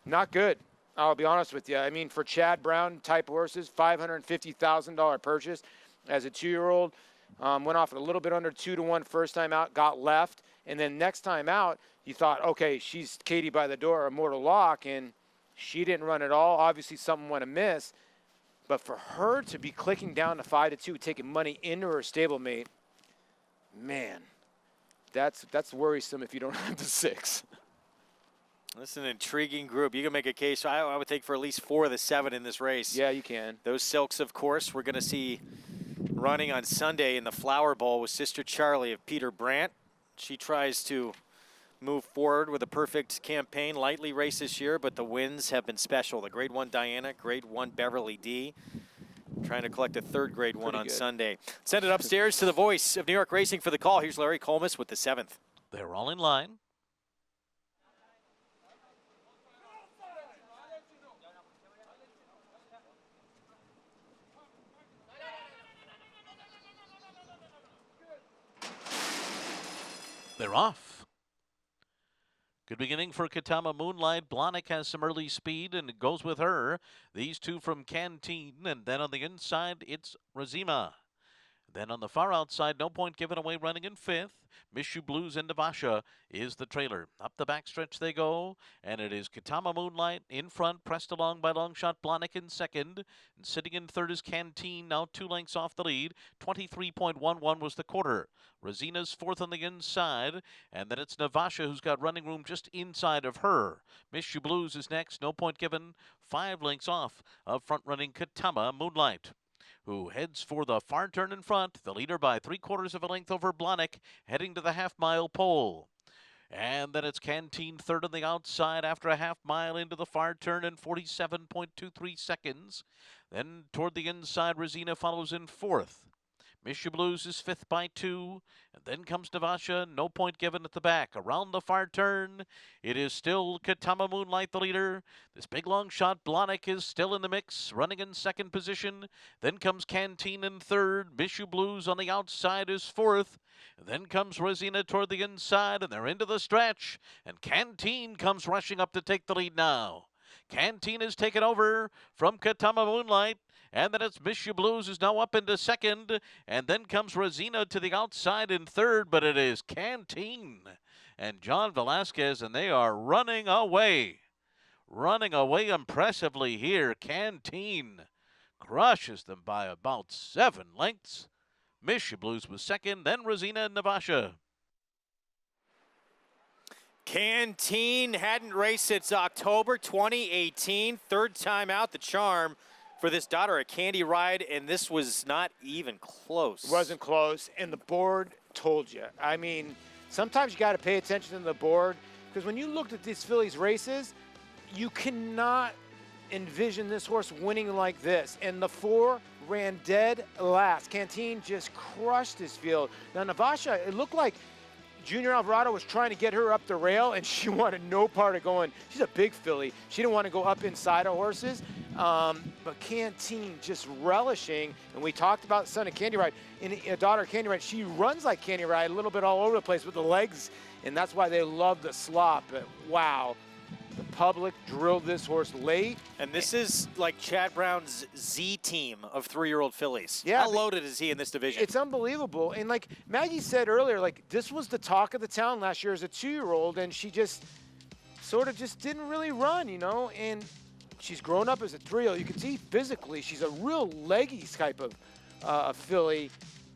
not good. I'll be honest with you. I mean, for Chad Brown type horses, $550,000 purchase as a 2-year-old. Went off at a little bit under 2-1 first time out, got left. And then next time out, you thought, okay, she's Katie by the door, Immortal Lock, and she didn't run at all. Obviously, something went amiss. But for her to be clicking down to 5-2, taking money into her stablemate, man, that's worrisome if you don't have the 6. This is an intriguing group. You can make a case, I would think, for at least 4 of the 7 in this race. Yeah, you can. Those Silks, of course, we're going to see running on Sunday in the Flower Bowl with Sister Charlie of Peter Brandt. She tries to move forward with a perfect campaign. Lightly race this year, but the wins have been special. The Grade 1 Diana, Grade 1 Beverly D. Trying to collect a 3rd Grade 1 on Sunday. Send it upstairs to the voice of New York Racing for the call. Here's Larry Collmus with the 7th. They're all in line. They're off. Good beginning for Katama Moonlight. Blahnik has some early speed and it goes with her. These 2 from Canteen, and then on the inside, it's Razima. Then on the far outside, no point given away, running in 5th. Miss You Blues and Navasha is the trailer. Up the backstretch they go, and it is Katama Moonlight in front, pressed along by Longshot Blahnik in 2nd. And sitting in 3rd is Canteen, now 2 lengths off the lead. 23.11 was the quarter. Rosina's 4th on the inside, and then it's Navasha who's got running room just inside of her. Miss You Blues is next, no point given, 5 lengths off of front-running Katama Moonlight, who heads for the far turn in front, the leader by 3/4 of a length over Blahnik, heading to the half-mile pole. And then it's Canteen 3rd on the outside after a half-mile into the far turn in 47.23 seconds. Then toward the inside, Rosina follows in 4th. Miss You Blues is 5th by 2, and then comes Navasha, no point given at the back. Around the far turn, it is still Katama Moonlight, the leader. This big long shot, Blahnik, is still in the mix, running in 2nd position. Then comes Canteen in 3rd. Miss You Blues on the outside is 4th. Then comes Rosina toward the inside, and they're into the stretch. And Canteen comes rushing up to take the lead now. Canteen is taken over from Katama Moonlight. And then it's Miss You Blues who's now up into 2nd. And then comes Rosina to the outside in 3rd. But it is Canteen and John Velasquez, and they are running away. Running away impressively here. Canteen crushes them by about 7 lengths. Miss You Blues was 2nd, then Rosina and Navasha. Canteen hadn't raced since October 2018. 3rd time out, the charm for this daughter at Candy Ride, and this was not even close. It wasn't close, and the board told you. I mean, sometimes you got to pay attention to the board, because when you looked at these fillies races, you cannot envision this horse winning like this. And the 4 ran dead last. Canteen just crushed this field. Now, Navasha, it looked like Junior Alvarado was trying to get her up the rail, and she wanted no part of going. She's a big filly. She didn't want to go up inside of horses. But Canteen just relishing, and we talked about son of Candy Ride. In a daughter of Candy Ride, she runs like Candy Ride, a little bit all over the place with the legs, and that's why they love the slop. But wow, the public drilled this horse late. And this is like Chad Brown's Z team of 3-year-old fillies. Yeah, how loaded is he in this division? It's unbelievable. And like Maggie said earlier, like this was the talk of the town last year as a 2-year-old, and she just sort of just didn't really run, you know. And she's grown up as a 3-year-old. You can see physically she's a real leggy type of filly.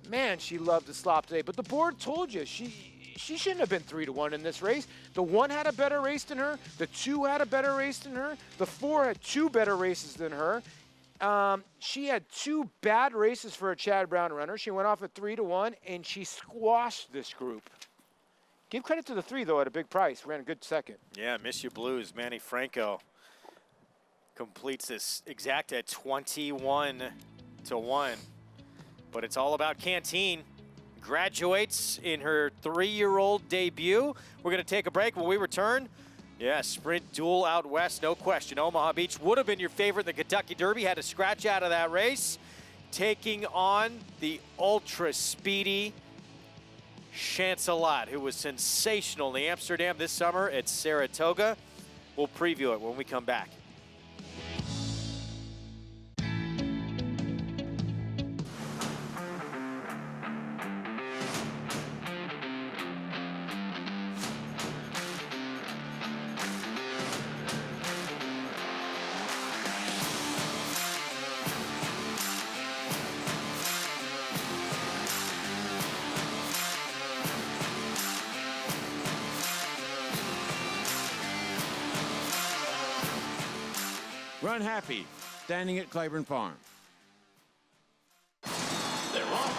Man, she loved the slop today. But the board told you she shouldn't have been 3-1 in this race. The 1 had a better race than her. The 2 had a better race than her. The 4 had 2 better races than her. She had 2 bad races for a Chad Brown runner. She went off at 3-1, and she squashed this group. Give credit to the 3, though, at a big price. Ran a good 2nd. Yeah, Miss You Blues, Manny Franco completes this exact at 21-1. But it's all about Canteen. Graduates in her 3-year-old debut. We're going to take a break. When we return, yeah, sprint duel out west, no question. Omaha Beach would have been your favorite in the Kentucky Derby. Had to scratch out of that race. Taking on the ultra-speedy Chancelot, who was sensational in the Amsterdam this summer at Saratoga. We'll preview it when we come back. Runhappy, standing at Claiborne Farm. They're off.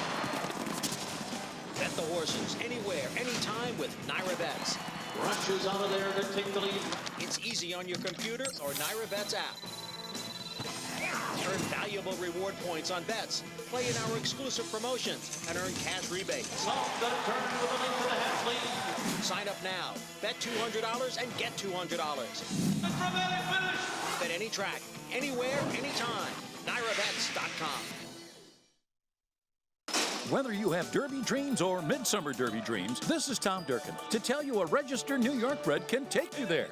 Bet the horses anywhere, anytime with NYRA Bets. Rushes out of there to take the lead. It's easy on your computer or NYRA Bets app. Earn valuable reward points on bets. Play in our exclusive promotions and earn cash rebates. Off the turn with a length and a half lead. Sign up now. Bet $200 and get $200. Bet any track, anywhere, anytime. NYRABets.com. Whether you have Derby dreams or Midsummer Derby dreams, this is Tom Durkin to tell you a registered New York bred can take you there.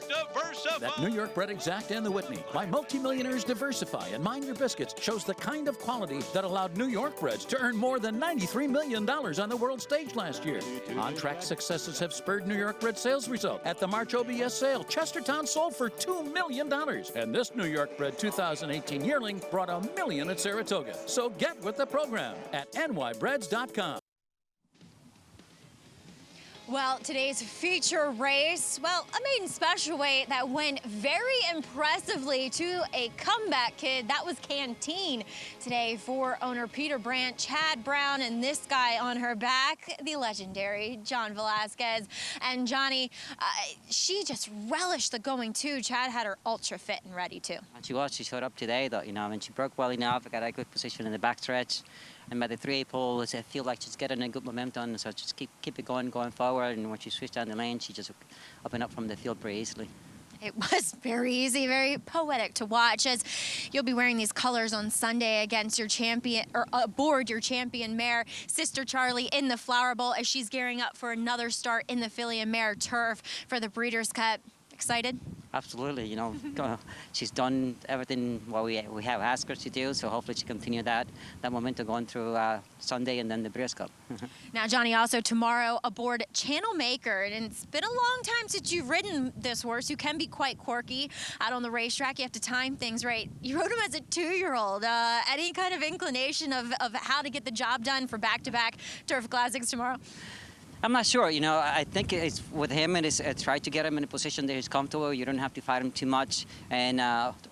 That New York bred Exact and the Whitney by multimillionaires Diversify and Mind Your Biscuits shows the kind of quality that allowed New York breds to earn more than $93 million on the world stage last year. On-track successes have spurred New York bred sales result. At the March OBS sale, Chestertown sold for $2 million. And this New York bred 2018 yearling brought $1 million at Saratoga. So get with the program at nybreds.com. Well, today's feature race, well, a maiden special weight that went very impressively to a comeback kid. That was Canteen today for owner Peter Brandt, Chad Brown, and this guy on her back, the legendary John Velasquez. And Johnny, she just relished the going too. Chad had her ultra fit and ready too. She showed up today though, you know, and she broke well enough, got a good position in the backstretch. And by the 3/8 pole, I feel like she's getting a good momentum, so just keep it going forward. And when she switched down the lane, she just up and up from the field pretty easily. It was very easy, very poetic to watch, as you'll be wearing these colors on Sunday against your champion, or aboard your champion mare, Sister Charlie, in the Flower Bowl, as she's gearing up for another start in the filly and mare turf for the Breeders' Cup. Excited? Absolutely, you know, she's done everything what we have asked her to do, so hopefully she continue that momentum going through Sunday and then the Breeders' Cup. Now, Johnny, also tomorrow aboard Channel Maker, and it's been a long time since you've ridden this horse, who can be quite quirky out on the racetrack. You have to time things right. You rode him as a 2-year-old. Any kind of inclination of how to get the job done for back-to-back Turf Classics tomorrow? I'm not sure, you know, I think it's with him, and it's try to get him in a position that he's comfortable. You don't have to fight him too much, and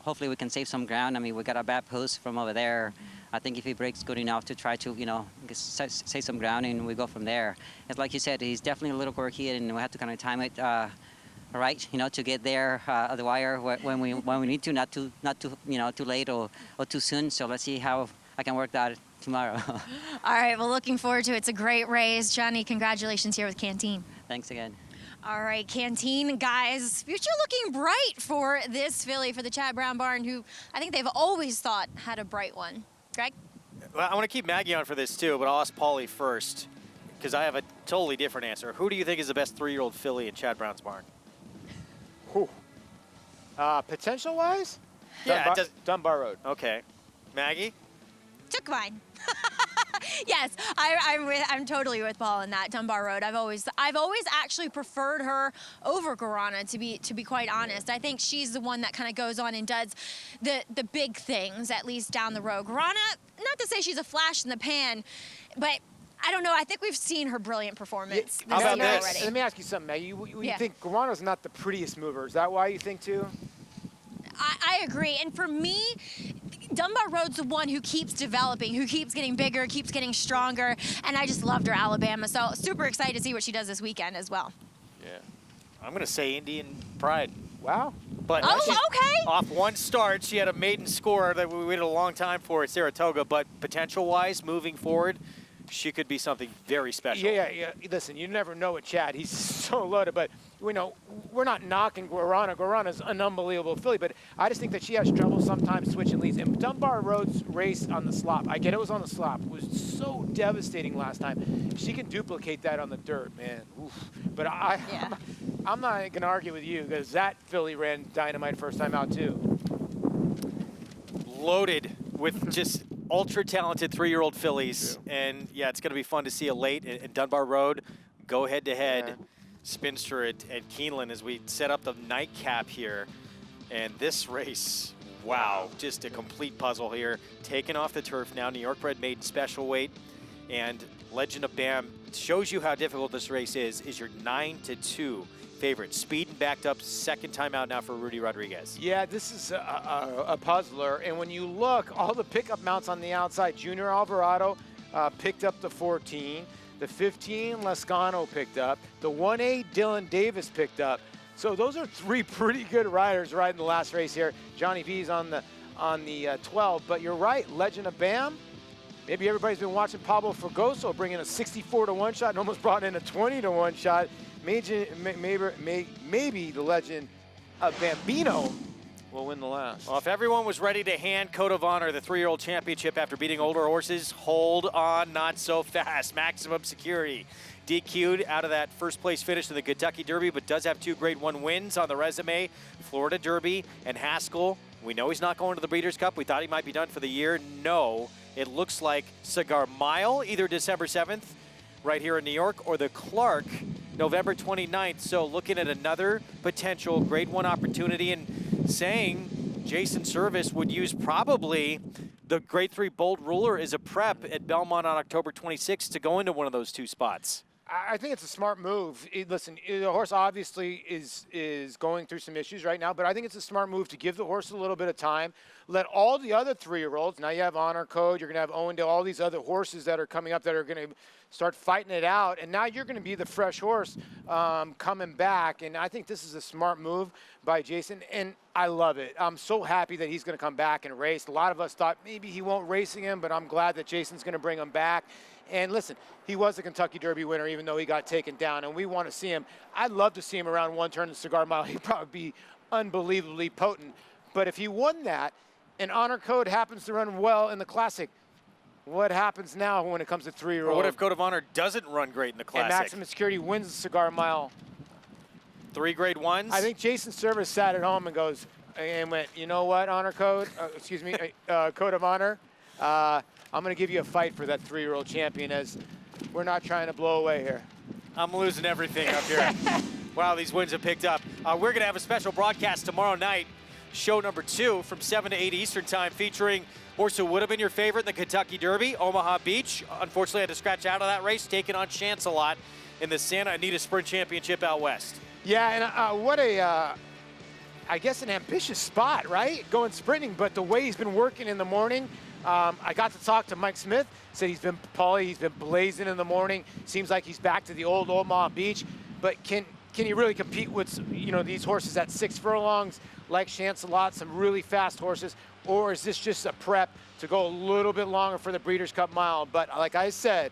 hopefully we can save some ground. I mean, we got a bad post from over there. I think if he breaks good enough to try to, you know, save some ground, and we go from there. It's like you said, he's definitely a little quirky, and we have to kind of time it right, you know, to get there at the wire when we need to, not too you know, too late or too soon. So let's see how I can work that tomorrow. All right, well, looking forward to it. It's a great race. Johnny, congratulations here with Canteen. Thanks again. All right, Canteen, guys, future looking bright for this filly, for the Chad Brown barn, who I think they've always thought had a bright one. Greg? Well, I want to keep Maggie on for this too, but I'll ask Paulie first, because I have a totally different answer. Who do you think is the best 3-year-old filly in Chad Brown's barn? Potential-wise? Yeah, Dunbar Road. Okay. Maggie? Took mine. Yes, I'm totally with Paul in that. Dunbar Road. I've always actually preferred her over Guarana, to be quite honest. I think she's the one that kind of goes on and does the big things, at least down the road. Guarana, not to say she's a flash in the pan, but I don't know. I think we've seen her brilliant performance this year already. Let me ask you something, Maggie. You think Guarana's not the prettiest mover? Is that why you think too? I agree. And for me, Dunbar Road's the one who keeps developing, who keeps getting bigger, keeps getting stronger, and I just loved her Alabama. So super excited to see what she does this weekend as well. Yeah. I'm going to say Indian Pride. Wow. But okay. Off one start, she had a maiden score that we waited a long time for at Saratoga, but potential-wise, moving forward, she could be something very special. Yeah. Listen, you never know with Chad. He's so loaded, but we know we're not knocking Guarana. Guarana's an unbelievable filly, but I just think that she has trouble sometimes switching leads. And Dunbar Road's race on the slop, I get it was on the slop, was so devastating last time. She can duplicate that on the dirt, man. Oof. But I'm not going to argue with you, because that filly ran dynamite first time out too. Loaded with just ultra-talented 3-year-old fillies. Yeah. And, yeah, it's going to be fun to see a late in Dunbar Road go head-to-head spinster at Keeneland as we set up the Nightcap here. And this race, wow, just a complete puzzle here. Taken off the turf now, New York bred maiden special weight. And Legend of Bam shows you how difficult this race is your 9-2 favorite. Speed and backed up, second time out now for Rudy Rodriguez. Yeah, this is a puzzler. And when you look, all the pickup mounts on the outside, Junior Alvarado picked up the 14. The 15, Lascano picked up. The 1-8, Dylan Davis picked up. So those are 3 pretty good riders riding the last race here. Johnny V's on the 12. But you're right, Legend of Bam. Maybe everybody's been watching Pablo Fragoso bring in a 64-1 shot and almost brought in a 20-1 shot. Maybe the Legend of Bambino will win the last. Well, if everyone was ready to hand Code of Honor the 3-year-old championship after beating older horses, hold on, not so fast. Maximum Security DQ'd out of that first place finish in the Kentucky Derby, but does have 2 Grade 1 wins on the resume. Florida Derby and Haskell. We know he's not going to the Breeders' Cup. We thought he might be done for the year. No, it looks like Cigar Mile, either December 7th, right here in New York, or the Clark, November 29th. So looking at another potential Grade 1 opportunity, and saying Jason Service would use probably the Grade 3 Bold Ruler as a prep at Belmont on October 26th to go into one of those 2 spots. I think it's a smart move. Listen, the horse obviously is going through some issues right now, but I think it's a smart move to give the horse a little bit of time. Let all the other 3-year-olds, now you have Honor Code, you're going to have Owendale, all these other horses that are coming up that are going to start fighting it out, and now you're going to be the fresh horse coming back, and I think this is a smart move by Jason, and I love it. I'm so happy that he's going to come back and race. A lot of us thought maybe he won't race again, but I'm glad that Jason's going to bring him back. And listen, he was the Kentucky Derby winner, even though he got taken down, and we want to see him. I'd love to see him around 1 turn in the Cigar Mile. He'd probably be unbelievably potent. But if he won that, and Honor Code happens to run well in the Classic, what happens now when it comes to 3-year-old? What if Code of Honor doesn't run great in the Classic? And Maximum Security wins the Cigar Mile. 3 Grade 1s? I think Jason Service sat at home and went, you know what, Honor Code, Code of Honor, I'm going to give you a fight for that 3-year-old champion, as we're not trying to blow away here. I'm losing everything up here. Wow, these wins have picked up. We're going to have a special broadcast tomorrow night, show number 2 from 7 to 8 Eastern time, featuring horse who would have been your favorite in the Kentucky Derby, Omaha Beach. Unfortunately, had to scratch out of that race, taking on Chance-A-Lot in the Santa Anita Sprint Championship out west. Yeah, and what I guess an ambitious spot, right? Going sprinting, but the way he's been working in the morning, I got to talk to Mike Smith, said he's been blazing in the morning. Seems like he's back to the old Omaha Beach, but can he really compete with, these horses at 6 furlongs like Chance-A-Lot, some really fast horses, or is this just a prep to go a little bit longer for the Breeders' Cup Mile? But like I said,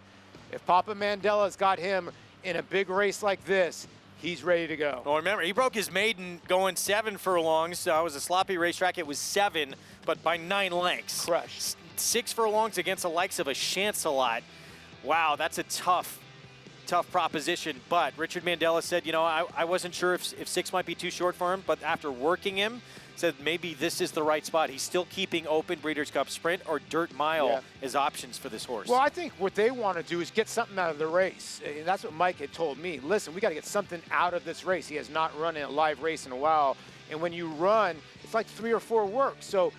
if Papa Mandela's got him in a big race like this, he's ready to go. Well, remember, he broke his maiden going 7 furlongs. It was a sloppy racetrack. It was 7, but by 9 lengths. Crushed. 6 furlongs against the likes of a Chance-A-Lot. Wow, that's a tough proposition. But Richard Mandela said, I wasn't sure if 6 might be too short for him, but after working him, said maybe this is the right spot. He's still keeping open Breeders' Cup Sprint or Dirt Mile as options for this horse. Well, I think what they want to do is get something out of the race. And that's what Mike had told me. Listen, we got to get something out of this race. He has not run in a live race in a while. And when you run, it's like 3 or 4 works. So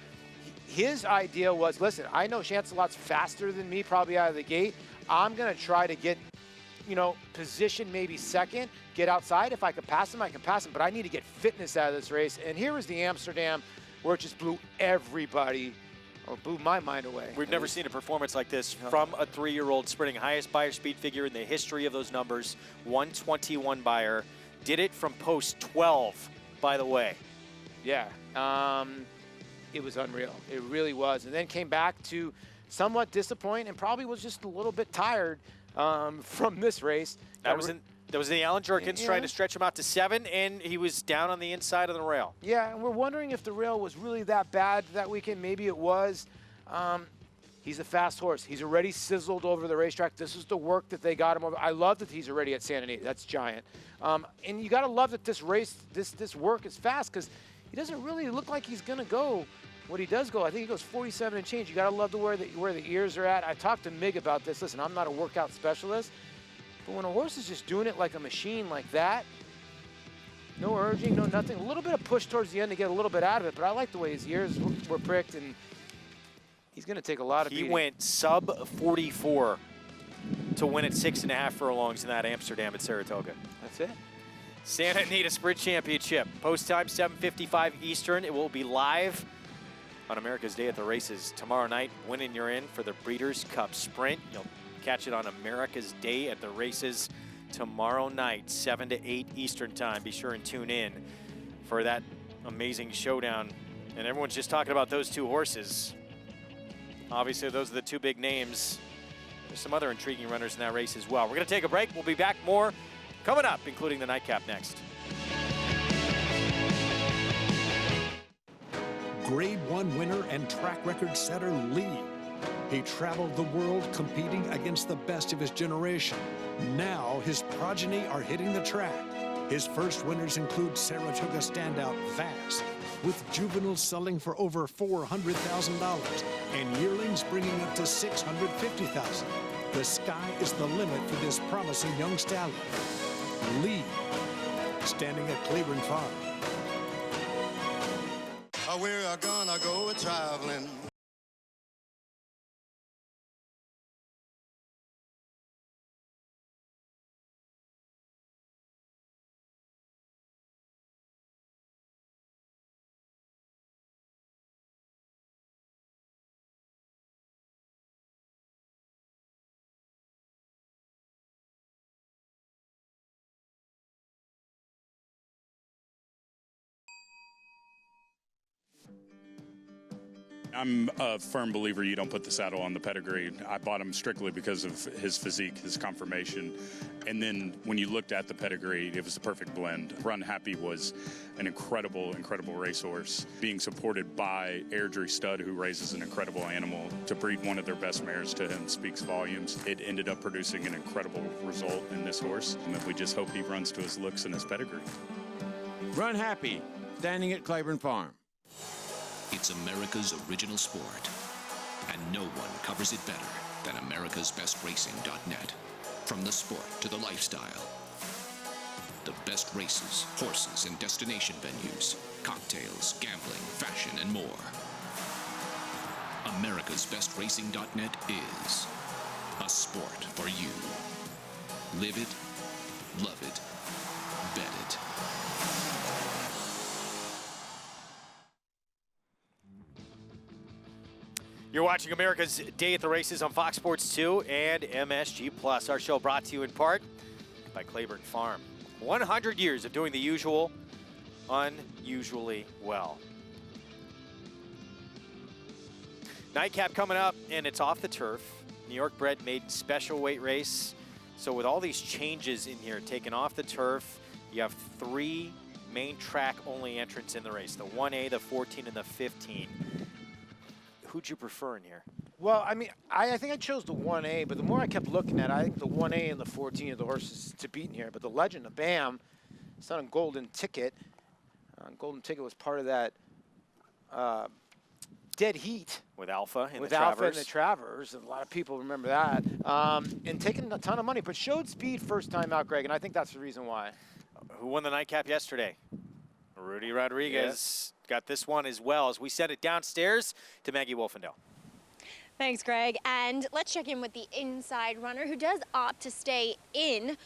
his idea was, listen, I know Chance-A-Lot's faster than me probably out of the gate. I'm going to try to get, position maybe second, get outside. If I can pass him, I can pass him. But I need to get fitness out of this race. And here was the Amsterdam where it just blew everybody, or blew my mind away. We've never seen a performance like this from a 3-year-old sprinting. Highest Beyer speed figure in the history of those numbers, 121 Beyer. Did it from post 12, by the way. Yeah. It was unreal. It really was. And then came back to somewhat disappoint and probably was just a little bit tired from this race. That was the Alan Jerkins trying to stretch him out to 7, and he was down on the inside of the rail. Yeah, and we're wondering if the rail was really that bad that weekend. Maybe it was. He's a fast horse. He's already sizzled over the racetrack. This is the work that they got him over. I love that he's already at Santa Anita. That's giant. And you got to love that this race, this work is fast, because he doesn't really look like he's going to go what he does go. I think he goes 47 and change. You got to love where the ears are at. I talked to Mig about this. Listen, I'm not a workout specialist, but when a horse is just doing it like a machine like that, no urging, no nothing, a little bit of push towards the end to get a little bit out of it, but I like the way his ears were pricked, and he's going to take a lot of beating. He went sub 44 to win at 6.5 furlongs in that Amsterdam at Saratoga. That's it. Santa Anita Sprint Championship. Post time 7:55 Eastern. It will be live on America's Day at the Races tomorrow night. Winning you're in for the Breeders' Cup Sprint. You'll catch it on America's Day at the Races tomorrow night, 7 to 8 Eastern time. Be sure and tune in for that amazing showdown. And everyone's just talking about those 2 horses. Obviously, those are the 2 big names. There's some other intriguing runners in that race as well. We're going to take a break. We'll be back more coming up, including the Nightcap next. Grade 1 winner and track record setter Lee. He traveled the world competing against the best of his generation. Now his progeny are hitting the track. His first winners include Saratoga standout Vast, with juveniles selling for over $400,000 and yearlings bringing up to $650,000. The sky is the limit for this promising young stallion. Lee, standing at Claiborne Farm. We're gonna go traveling. I'm a firm believer you don't put the saddle on the pedigree. I bought him strictly because of his physique, his conformation. And then when you looked at the pedigree, it was the perfect blend. Runhappy was an incredible, incredible racehorse, being supported by Airdrie Stud, who raises an incredible animal. To breed one of their best mares to him speaks volumes. It ended up producing an incredible result in this horse. And we just hope he runs to his looks and his pedigree. Runhappy, standing at Claiborne Farm. It's America's original sport, and no one covers it better than americasbestracing.net. From the sport to the lifestyle, the best races, horses, and destination venues, cocktails, gambling, fashion, and more. americasbestracing.net is a sport for you. Live it, love it, bet it. You're watching America's Day at the Races on Fox Sports 2 and MSG Plus. Our show brought to you in part by Claiborne Farm. 100 years of doing the usual, unusually well. Nightcap coming up, and it's off the turf. New York bred maiden special weight race. So with all these changes in here, taken off the turf, you have 3 main track only entrants in the race. The 1A, the 14, and the 15. Who'd you prefer in here? Well, I mean, I think I chose the 1A, but the more I kept looking at it, I think the 1A and the 14 are the horses to beat in here. But the Legend of Bam, it's not a Golden Ticket. Golden Ticket was part of that Dead Heat. With Alpha and with the Alpha Travers. and the Travers. And a lot of people remember that. And taking a ton of money, but showed speed first time out, Greg, and I think that's the reason why. Who won the Nightcap yesterday? Rudy Rodriguez got this one as well as we send it downstairs to Maggie Wolfendale. Thanks, Greg. And let's check in with the inside runner who does opt to stay in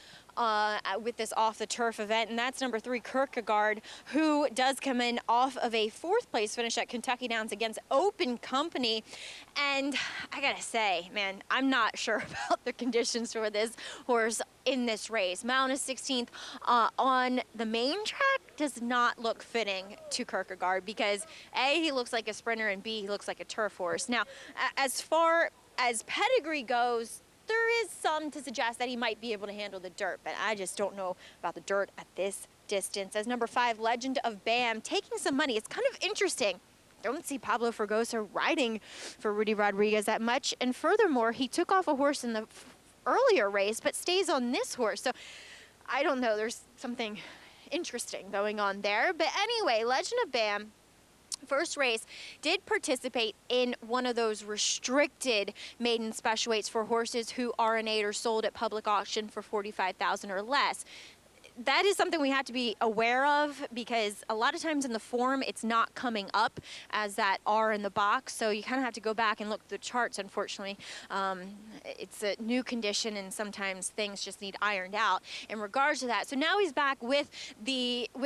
with this off-the-turf event, and that's number 3, Kierkegaard, who does come in off of a 4th place finish at Kentucky Downs against Open Company. And I gotta say, man, I'm not sure about the conditions for this horse in this race. Mount is 16th on the main track does not look fitting to Kierkegaard because A, he looks like a sprinter, and B, he looks like a turf horse. Now, as far as pedigree goes, there is some to suggest that he might be able to handle the dirt, but I just don't know about the dirt at this distance. As number 5, Legend of Bam, taking some money. It's kind of interesting. Don't see Pablo Fregoso riding for Rudy Rodriguez that much. And furthermore, he took off a horse in the earlier race, but stays on this horse. So I don't know. There's something interesting going on there. But anyway, Legend of Bam, first race, did participate in one of those restricted maiden special weights for horses who RNA'd or sold at public auction for $45,000 or less. That is something we have to be aware of because a lot of times in the form it's not coming up as that R in the box, so you kind of have to go back and look at the charts, unfortunately. It's a new condition and sometimes things just need ironed out in regards to that. So now he's back with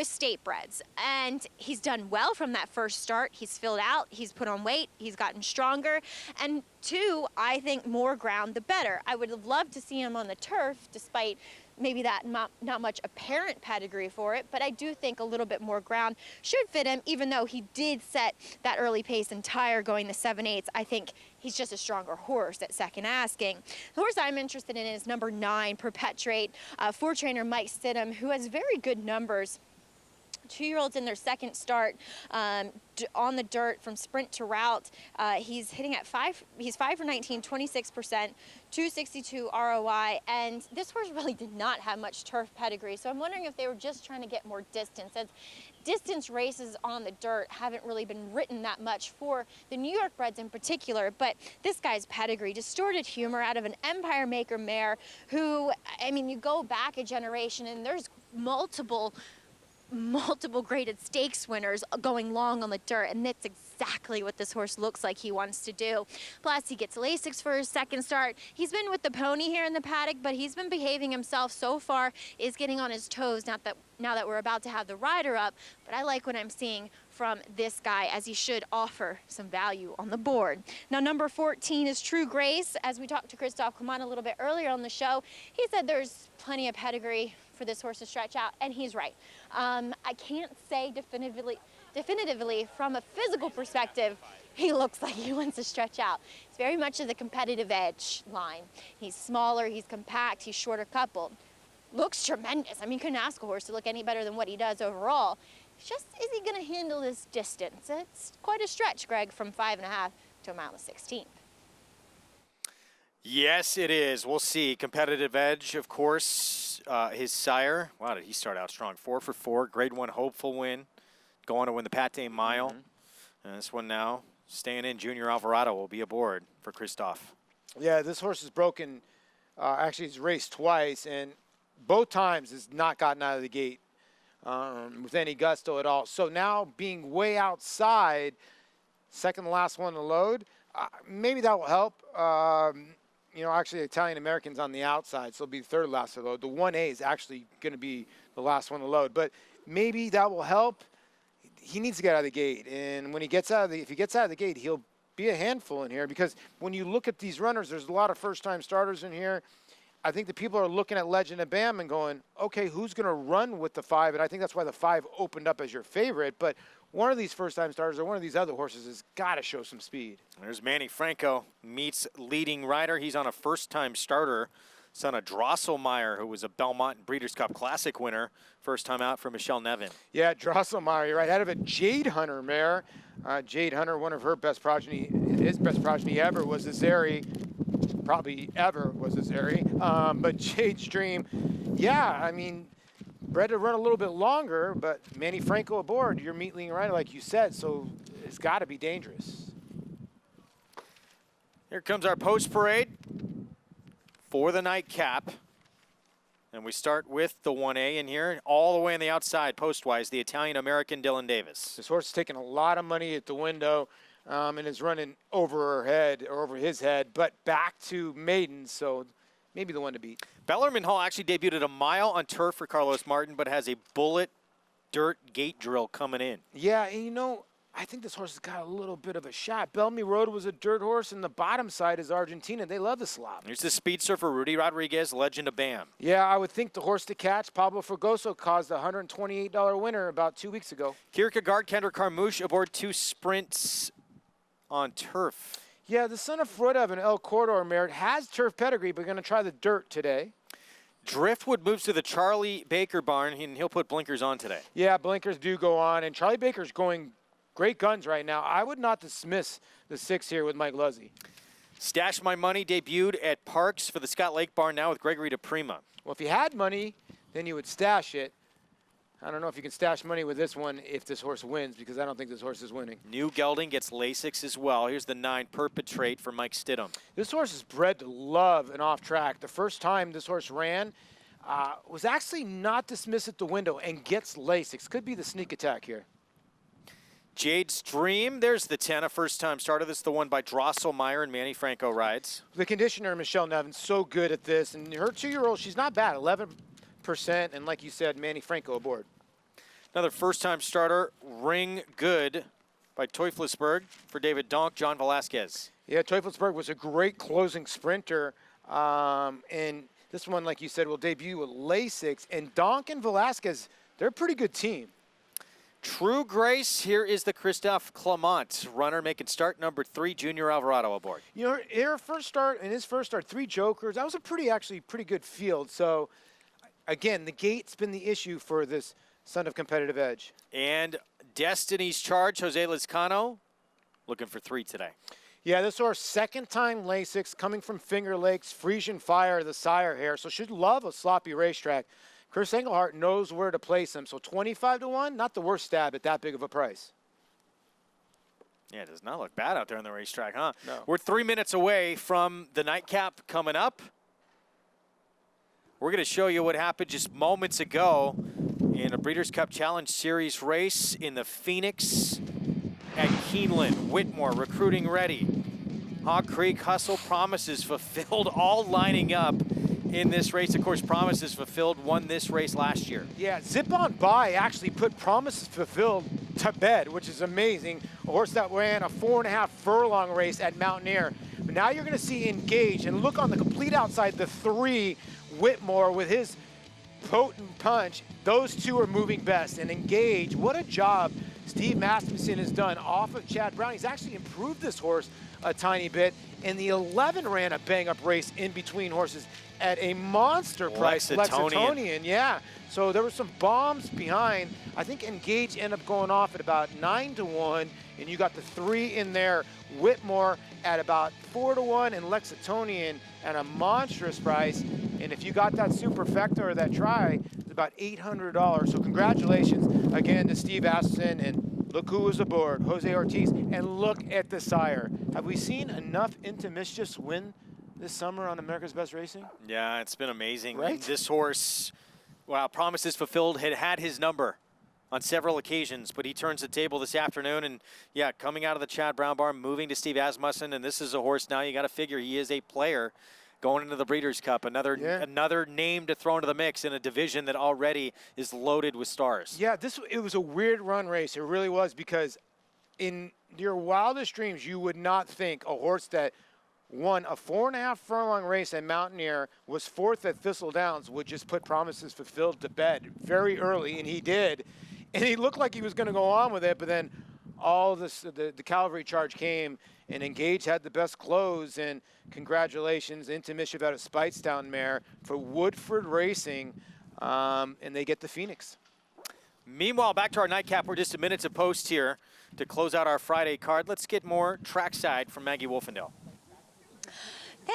state breds, and he's done well from that first start. He's filled out, he's put on weight, he's gotten stronger, and 2, I think more ground the better. I would have loved to see him on the turf despite maybe that not much apparent pedigree for it, but I do think a little bit more ground should fit him, even though he did set that early pace and tire going the 7/8. I think he's just a stronger horse at second asking. The horse I'm interested in is number 9, Perpetuate, for trainer Mike Stidham, who has very good numbers Two-year-olds in their second start on the dirt from sprint to route. He's hitting at he's 5 for 19, 26%, 262 ROI, and this horse really did not have much turf pedigree. So I'm wondering if they were just trying to get more distance, as distance races on the dirt haven't really been written that much for the New York breds in particular. But this guy's pedigree, Distorted Humor, out of an Empire Maker mare who, I mean, you go back a generation and there's multiple graded stakes winners going long on the dirt, and that's exactly what this horse looks like he wants to do. Plus, he gets Lasix for his second start. He's been with the pony here in the paddock, but he's been behaving himself so far, is getting on his toes now that we're about to have the rider up. But I like what I'm seeing from this guy, as he should offer some value on the board. Now, number 14 is True Grace. As we talked to Christophe Clement a little bit earlier on the show, he said there's plenty of pedigree for this horse to stretch out, and he's right. I can't say definitively from a physical perspective, he looks like he wants to stretch out. It's very much of the competitive edge line. He's smaller, he's compact, he's shorter coupled. Looks tremendous. I mean, couldn't ask a horse to look any better than what he does overall. It's just, is he gonna handle this distance? It's quite a stretch, Greg, from 5.5 to a mile and 16. Yes, it is. We'll see. Competitive edge, of course. His sire, wow, did he start out strong? 4 for 4, grade 1 hopeful win. Go on to win the Pate Mile. And this one now, staying in, Junior Alvarado will be aboard for Christophe. Yeah, this horse is broken. Actually, he's raced twice, and both times has not gotten out of the gate with any gusto at all. So now being way outside, second to last one to load, maybe that will help. You know, actually, Italian-American's on the outside, so it'll be third last to load. The 1A is actually going to be the last one to load. But maybe that will help. He needs to get out of the gate. And when he gets out of the, if he gets out of the gate, he'll be a handful in here. Because when you look at these runners, there's a lot of first-time starters in here. I think the people are looking at Legend of Bam and going, okay, who's going to run with the 5? And I think that's why the 5 opened up as your favorite. But one of these first-time starters or one of these other horses has got to show some speed. There's Manny Franco meets leading rider. He's on a first-time starter, son of Drosselmeyer, who was a Belmont Breeders' Cup Classic winner, first time out for Michelle Nevin. Yeah, Drosselmeyer, you're right, out of a Jade Hunter mare. Jade Hunter, one of her best progeny, his best progeny ever was this Airy. Probably ever was this Airy. But Jade's Dream, yeah, I mean, bred to run a little bit longer, but Manny Franco aboard, your meat leading rider, like you said, so it's got to be dangerous. Here comes our post parade for the Nightcap. And we start with the 1A in here, all the way on the outside, post-wise, the Italian-American Dylan Davis. This horse is taking a lot of money at the window and is running over her head, or over his head, but back to maiden, so maybe the one to beat. Bellarmine Hall actually debuted at a mile on turf for Carlos Martin, but has a bullet dirt gate drill coming in. Yeah, and you know, I think this horse has got a little bit of a shot. Bellamy Road was a dirt horse, and the bottom side is Argentina. They love the slop. Here's the speedster for Rudy Rodriguez, Legend of Bam. Yeah, I would think the horse to catch, Pablo Fregoso, caused a $128 winner about 2 weeks ago. Kierkegaard, Kendrick Carmouche aboard 2 sprints on turf. Yeah, the son of Freud and El Corridor mare has turf pedigree, but going to try the dirt today. Driftwood moves to the Charlie Baker barn, and he'll put blinkers on today. Yeah, blinkers do go on, and Charlie Baker's going great guns right now. I would not dismiss the 6 here with Mike Luzzi. Stash My Money debuted at Parks for the Scott Lake barn now with Gregory DePrima. Well, if you had money, then you would stash it. I don't know if you can stash money with this one if this horse wins, because I don't think this horse is winning. New Gelding gets Lasix as well. Here's the 9 Perpetrate for Mike Stidham. This horse is bred to love an off track. The first time this horse ran was actually not dismissed at the window and gets Lasix. Could be the sneak attack here. Jade's Dream, there's the 10, a first-time starter. This is the one by Drosselmeyer and Manny Franco rides. The conditioner, Michelle Nevin, so good at this. And her 2-year-old, she's not bad, 11%. And like you said, Manny Franco aboard. Another first-time starter, Ring Good by Teufelsberg for David Donk, John Velasquez. Yeah, Teufelsberg was a great closing sprinter. And this one, like you said, will debut with Lasix. And Donk and Velasquez, they're a pretty good team. True Grace, here is the Christophe Clement runner making start number 3, Junior Alvarado aboard. You know, in his first start, 3 jokers. That was a pretty good field. So, again, the gate's been the issue for this son of Competitive Edge. And Destiny's Charge, Jose Lizcano, looking for 3 today. Yeah, this horse, second time Lasix, coming from Finger Lakes, Frisian Fire, the sire here, so should love a sloppy racetrack. Chris Englehart knows where to place him, so 25 to 1, not the worst stab at that big of a price. Yeah, it does not look bad out there on the racetrack, huh? No. We're 3 minutes away from the Nightcap coming up. We're going to show you what happened just moments ago in a Breeders' Cup Challenge Series race in the Phoenix at Keeneland. Whitmore recruiting ready. Hog Creek, Hustle, Promises Fulfilled, all lining up in this race. Of course, Promises Fulfilled won this race last year. Yeah, Zip On By actually put Promises Fulfilled to bed, which is amazing. A horse that ran a 4.5 furlong race at Mountaineer. But now you're going to see Engage, and look on the complete outside, the 3, Whitmore with his potent punch. Those 2 are moving best. And Engage, what a job Steve Masterson has done off of Chad Brown. He's actually improved this horse a tiny bit. And the 11 ran a bang-up race in between horses at a monster price. Lexingtonian, yeah. So there were some bombs behind. I think Engage ended up going off at about 9 to 1, and you got the 3 in there. Whitmore at about 4 to 1, and Lexingtonian at a monstrous price. And if you got that superfecta or that try, it's about $800. So congratulations again to Steve Aston, and look who was aboard, Jose Ortiz, and look at the sire. Have we seen enough Into Mischiefs win this summer on America's Best Racing? Yeah, it's been amazing. Right? And this horse, wow, Promises Fulfilled had his number on several occasions, but he turns the table this afternoon, and yeah, coming out of the Chad Brown barn, moving to Steve Asmussen, and this is a horse now you got to figure he is a player going into the Breeders' Cup. Another name to throw into the mix in a division that already is loaded with stars. Yeah, it was a weird run race. It really was, because in your wildest dreams, you would not think a horse that won a 4.5 furlong race at Mountaineer, was 4th at Thistle Downs, would just put Promises Fulfilled to bed very early, and he did. And he looked like he was going to go on with it, but then all this, the cavalry charge came, and Engage had the best close. And congratulations, Into Mischief out of Spitestown mare for Woodford Racing, and they get the Phoenix. Meanwhile, back to our Nightcap. We're just a minute to post here to close out our Friday card. Let's get more trackside from Maggie Wolfendale.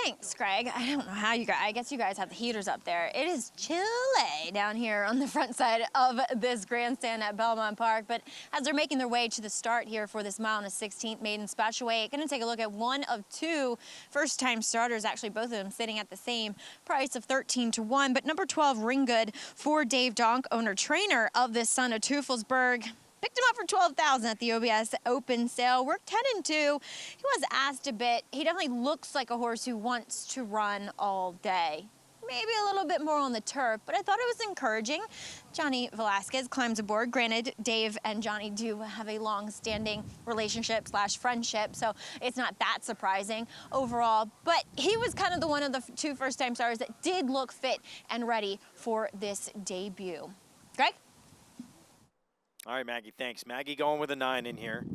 Thanks, Greg. I don't know how you guys, I guess you guys have the heaters up there. It is chilly down here on the front side of this grandstand at Belmont Park. But as they're making their way to the start here for this mile and a 16th maiden special weight, going to take a look at one of 2 first-time starters. Actually, both of them sitting at the same price of 13 to 1. But number 12, Ring Good, for Dave Donk, owner-trainer of this son of Teufelsberg. Picked him up for $12,000 at the OBS open sale. Worked 10 and 2. He was asked a bit. He definitely looks like a horse who wants to run all day. Maybe a little bit more on the turf, but I thought it was encouraging. Johnny Velasquez climbs aboard. Granted, Dave and Johnny do have a long-standing relationship / friendship, so it's not that surprising overall. But he was kind of the one of the 2 first-time stars that did look fit and ready for this debut. Greg? All right, Maggie, thanks. Maggie going with a 9 in here.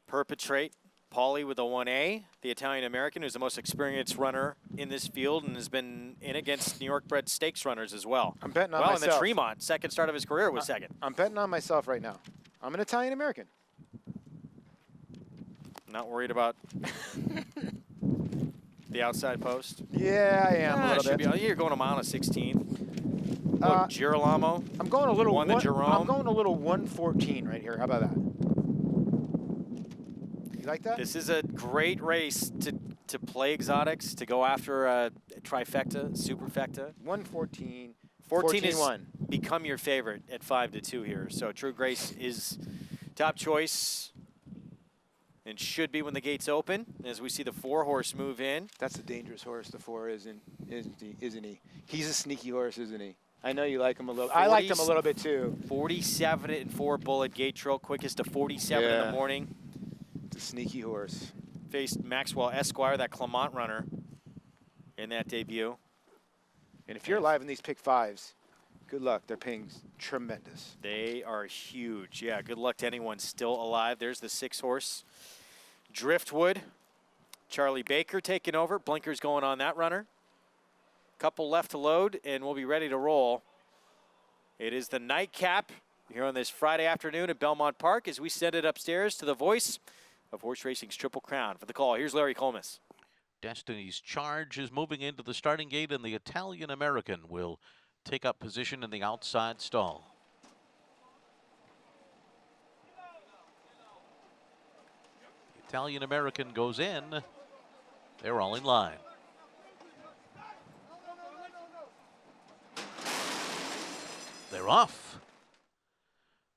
Perpetrate, Paulie with a 1A, the Italian-American, who's the most experienced runner in this field and has been in against New York-bred stakes runners as well. I'm betting on myself. myself. In the Tremont, second start of his career was second. I'm betting on myself right now. I'm an Italian-American. Not worried about the outside post? Yeah, I am a little bit. You're going a mile and a 16th. Look, Girolamo. I'm going a little won the Jerome. I'm going a little 114 right here. How about that? You like that? This is a great race to play exotics, to go after a trifecta, superfecta. 114. 14 has become your favorite at 5 to 2 here. So True Grace is top choice and should be when the gates open, as we see the 4-horse move in. That's a dangerous horse, the 4, isn't he? He's a sneaky horse, isn't he? I know you like him a little. I liked him a little bit too. 47 and 4 Bullet Gate Trail, quickest to 47 in the morning. It's a sneaky horse. Faced Maxwell Esquire, that Clement runner, in that debut. And if you're alive in these pick 5s, good luck. They're paying tremendous. They are huge. Yeah, good luck to anyone still alive. There's the 6-horse. Driftwood. Charlie Baker taking over. Blinkers going on that runner. Couple left to load, and we'll be ready to roll It is the Nightcap here on this Friday afternoon at Belmont Park as we send it upstairs to the voice of horse racing's Triple Crown. For the call, here's Larry Collmus. Destiny's Charge is moving into the starting gate, and the Italian-American will take up position in the outside stall. The Italian-American goes in. They're all in line. They're off.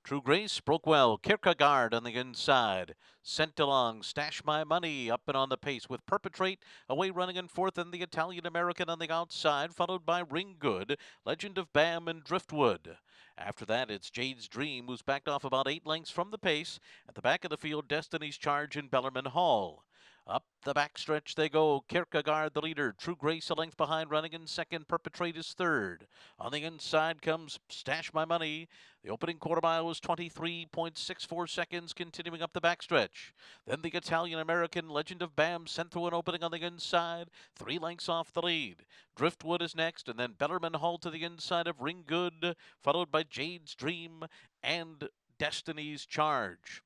True Grace broke well. Kierkegaard on the inside. Sent along. Stash My Money up and on the pace with Perpetrate away running in fourth, and the Italian-American on the outside, followed by Ring Good, Legend of Bam, and Driftwood. After that, it's Jade's Dream, who's backed off about 8 lengths from the pace. At the back of the field, Destiny's Charge and Bellarmine Hall. Up the backstretch they go. Kierkegaard the leader. True Grace a length behind, running in second. Perpetrate is third. On the inside comes Stash My Money. The opening quarter mile was 23.64 seconds, continuing up the backstretch. Then the Italian-American Legend of Bam sent through an opening on the inside, 3 lengths off the lead. Driftwood is next, and then Bellarmine Hall to the inside of Ring Good, followed by Jade's Dream and Destiny's Charge.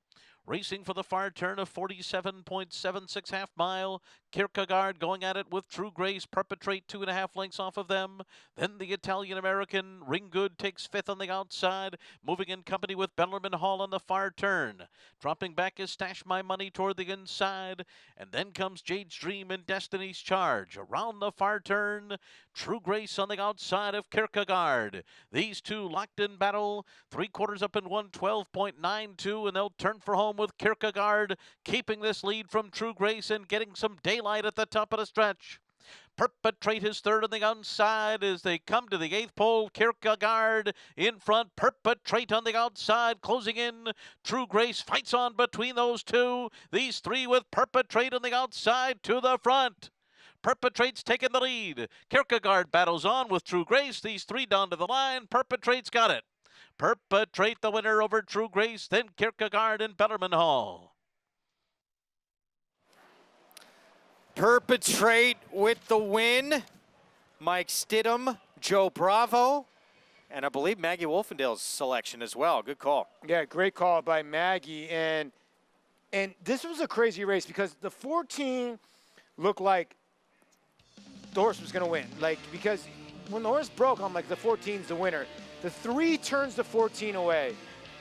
Racing for the far turn of 47.76 half mile. Kierkegaard going at it with True Grace. Perpetrate 2.5 lengths off of them. Then the Italian-American Ring Good takes 5th on the outside, moving in company with Bellarmine Hall on the far turn. Dropping back is Stash My Money toward the inside, and then comes Jade's Dream and Destiny's Charge. Around the far turn, True Grace on the outside of Kierkegaard. These two locked in battle, 3/4 up in 112.92, and they'll turn for home with Kierkegaard keeping this lead from True Grace and getting some daylight at the top of the stretch. Perpetrate is third on the outside as they come to the 8th pole. Kierkegaard in front. Perpetrate on the outside, closing in. True Grace fights on between those two. These three with Perpetrate on the outside to the front. Perpetrate's taking the lead. Kierkegaard battles on with True Grace. These three down to the line. Perpetrate's got it. Perpetrate the winner over True Grace, then Kierkegaard and Bellarmine Hall. Perpetrate with the win. Mike Stidham, Joe Bravo, and I believe Maggie Wolfendale's selection as well. Good call. Yeah, great call by Maggie. And this was a crazy race because the 14 looked like the horse was going to win. Because when the horse broke, I'm like, the 14's the winner. The 3 turns the 14 away.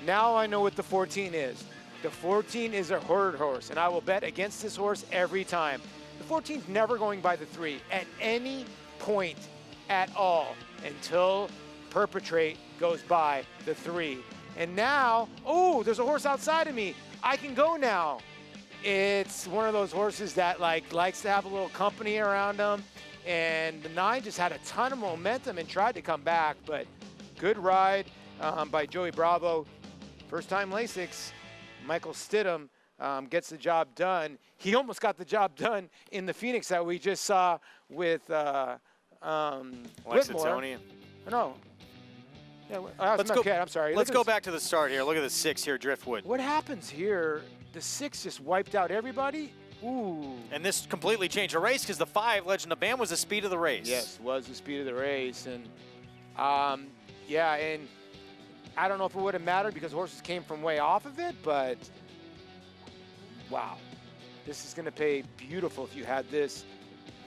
Now I know what the 14 is. The 14 is a herd horse, and I will bet against this horse every time. The 14's never going by the 3 at any point at all until Perpetrate goes by the 3. And now, oh, there's a horse outside of me. I can go now. It's one of those horses that likes to have a little company around him. And the 9 just had a ton of momentum and tried to come back, but good ride by Joey Bravo. First time Lasix. Michael Stidham gets the job done. He almost got the job done in the Phoenix that we just saw with Whitmore. No. Yeah, I'm sorry. Let's go back to the start here. Look at the 6 here, Driftwood. What happens here? The 6 just wiped out everybody. Ooh. And this completely changed the race because the 5, Legend of Bam, was the speed of the race. Yes, was the speed of the race. And yeah, and I don't know if it would have mattered because horses came from way off of it, but wow. This is going to pay beautiful if you had this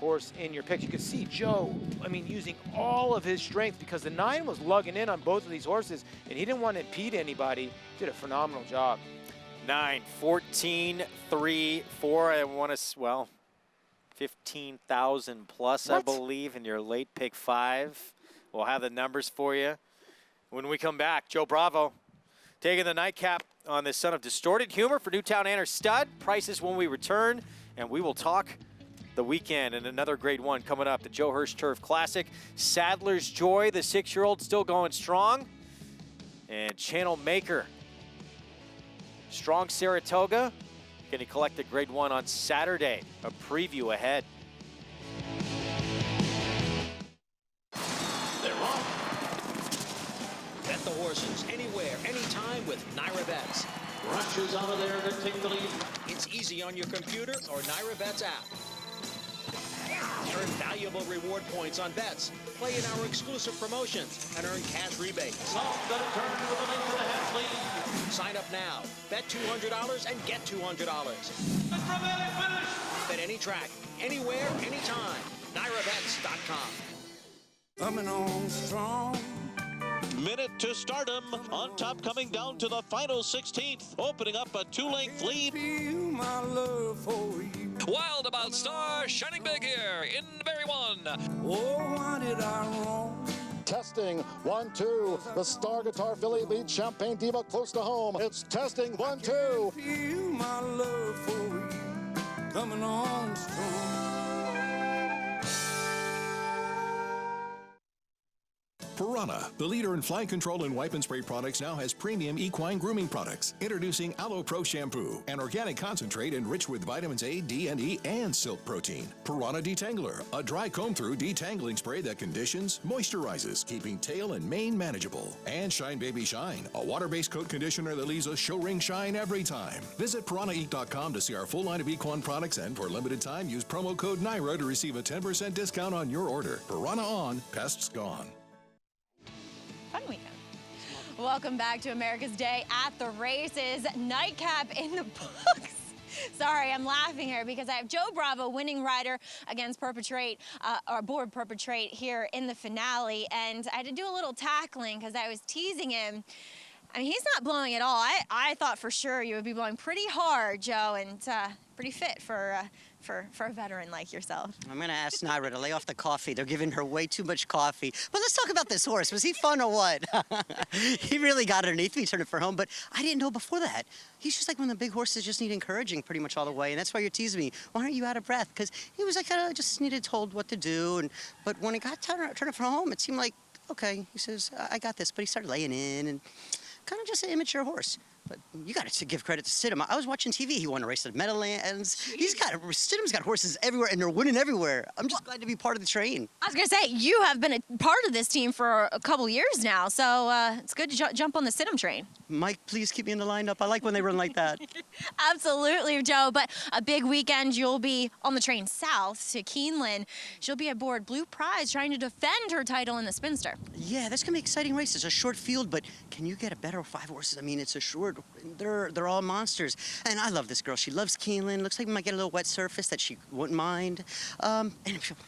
horse in your pick. You could see Joe, using all of his strength because the 9 was lugging in on both of these horses, and he didn't want to impede anybody. Did a phenomenal job. 9, 14, 3, 4. I want to, well, 15,000 plus, I believe, in your late pick 5. We'll have the numbers for you when we come back. Joe Bravo taking the Nightcap on this Son of Distorted Humor for Newtown Anner Stud. Prices when we return, and we will talk the weekend and another Grade 1 coming up. The Joe Hirsch Turf Classic. Sadler's Joy, the 6-year-old, still going strong. And Channel Maker. Strong Saratoga. Going to collect the Grade 1 on Saturday. A preview ahead. They're off. Bet the horses anywhere, anytime with NYRA Bets. Rushes out of there to take the lead. It's easy on your computer or NYRA Bets app. Earn valuable reward points on bets. Play in our exclusive promotions and earn cash rebates. Soft got a turn with a length and a half lead. Sign up now. Bet $200 and get $200. A dramatic finish. Bet any track, anywhere, anytime. NYRABets.com. Coming on strong. Minute to stardom. On top, coming down to the final 16th, opening up a 2-length lead. Feel my love for you. Wild About Star, shining big here in Berry 1. Oh, why did I wrong? Testing, 1, 2. The Star Guitar filly leads Champagne Diva close to home. It's testing, 1, 2. Feel my love for you. Coming on strong. Piranha, the leader in fly control and wipe and spray products, now has premium equine grooming products. Introducing Aloe Pro Shampoo, an organic concentrate enriched with vitamins A, D, and E, and silk protein. Piranha Detangler, a dry comb-through detangling spray that conditions, moisturizes, keeping tail and mane manageable. And Shine Baby Shine, a water-based coat conditioner that leaves a show ring shine every time. Visit piranhaeat.com to see our full line of equine products, and for a limited time, use promo code NYRA to receive a 10% discount on your order. Piranha on, pests gone. Fun weekend. Welcome back to America's Day at the Races. Nightcap in the books. Sorry, I'm laughing here because I have Joe Bravo, winning rider against Board Perpetrate here in the finale, and I had to do a little tackling because I was teasing him. I mean, he's not blowing at all. I thought for sure you would be blowing pretty hard, Joe, and pretty fit for a veteran like yourself. I'm going to ask NYRA to lay off the coffee. They're giving her way too much coffee. But let's talk about this horse. Was he fun or what? He really got underneath me, turned it for home, but I didn't know before that. He's just like one of the big horses, just need encouraging pretty much all the way, and that's why you're teasing me. Why aren't you out of breath? Because he was like, just needed told what to do, but when he got turned it for home, it seemed like, okay, he says, I got this, but he started laying in, and kind of just an immature horse. But you got to give credit to Stidham. I was watching TV. He won a race at Meadowlands. Stidham's got horses everywhere, and they're winning everywhere. I'm just glad to be part of the train. I was going to say, you have been a part of this team for a couple years now, so it's good to jump on the Stidham train. Mike, please keep me in the lineup. I like when they run like that. Absolutely, Joe. But a big weekend, you'll be on the train south to Keeneland. She'll be aboard Blue Prize trying to defend her title in the Spinster. Yeah, that's going to be an exciting race. It's a short field, but can you get a better 5 horses? I mean, it's a short. They're all monsters. And I love this girl. She loves Keeneland. Looks like we might get a little wet surface that she wouldn't mind. And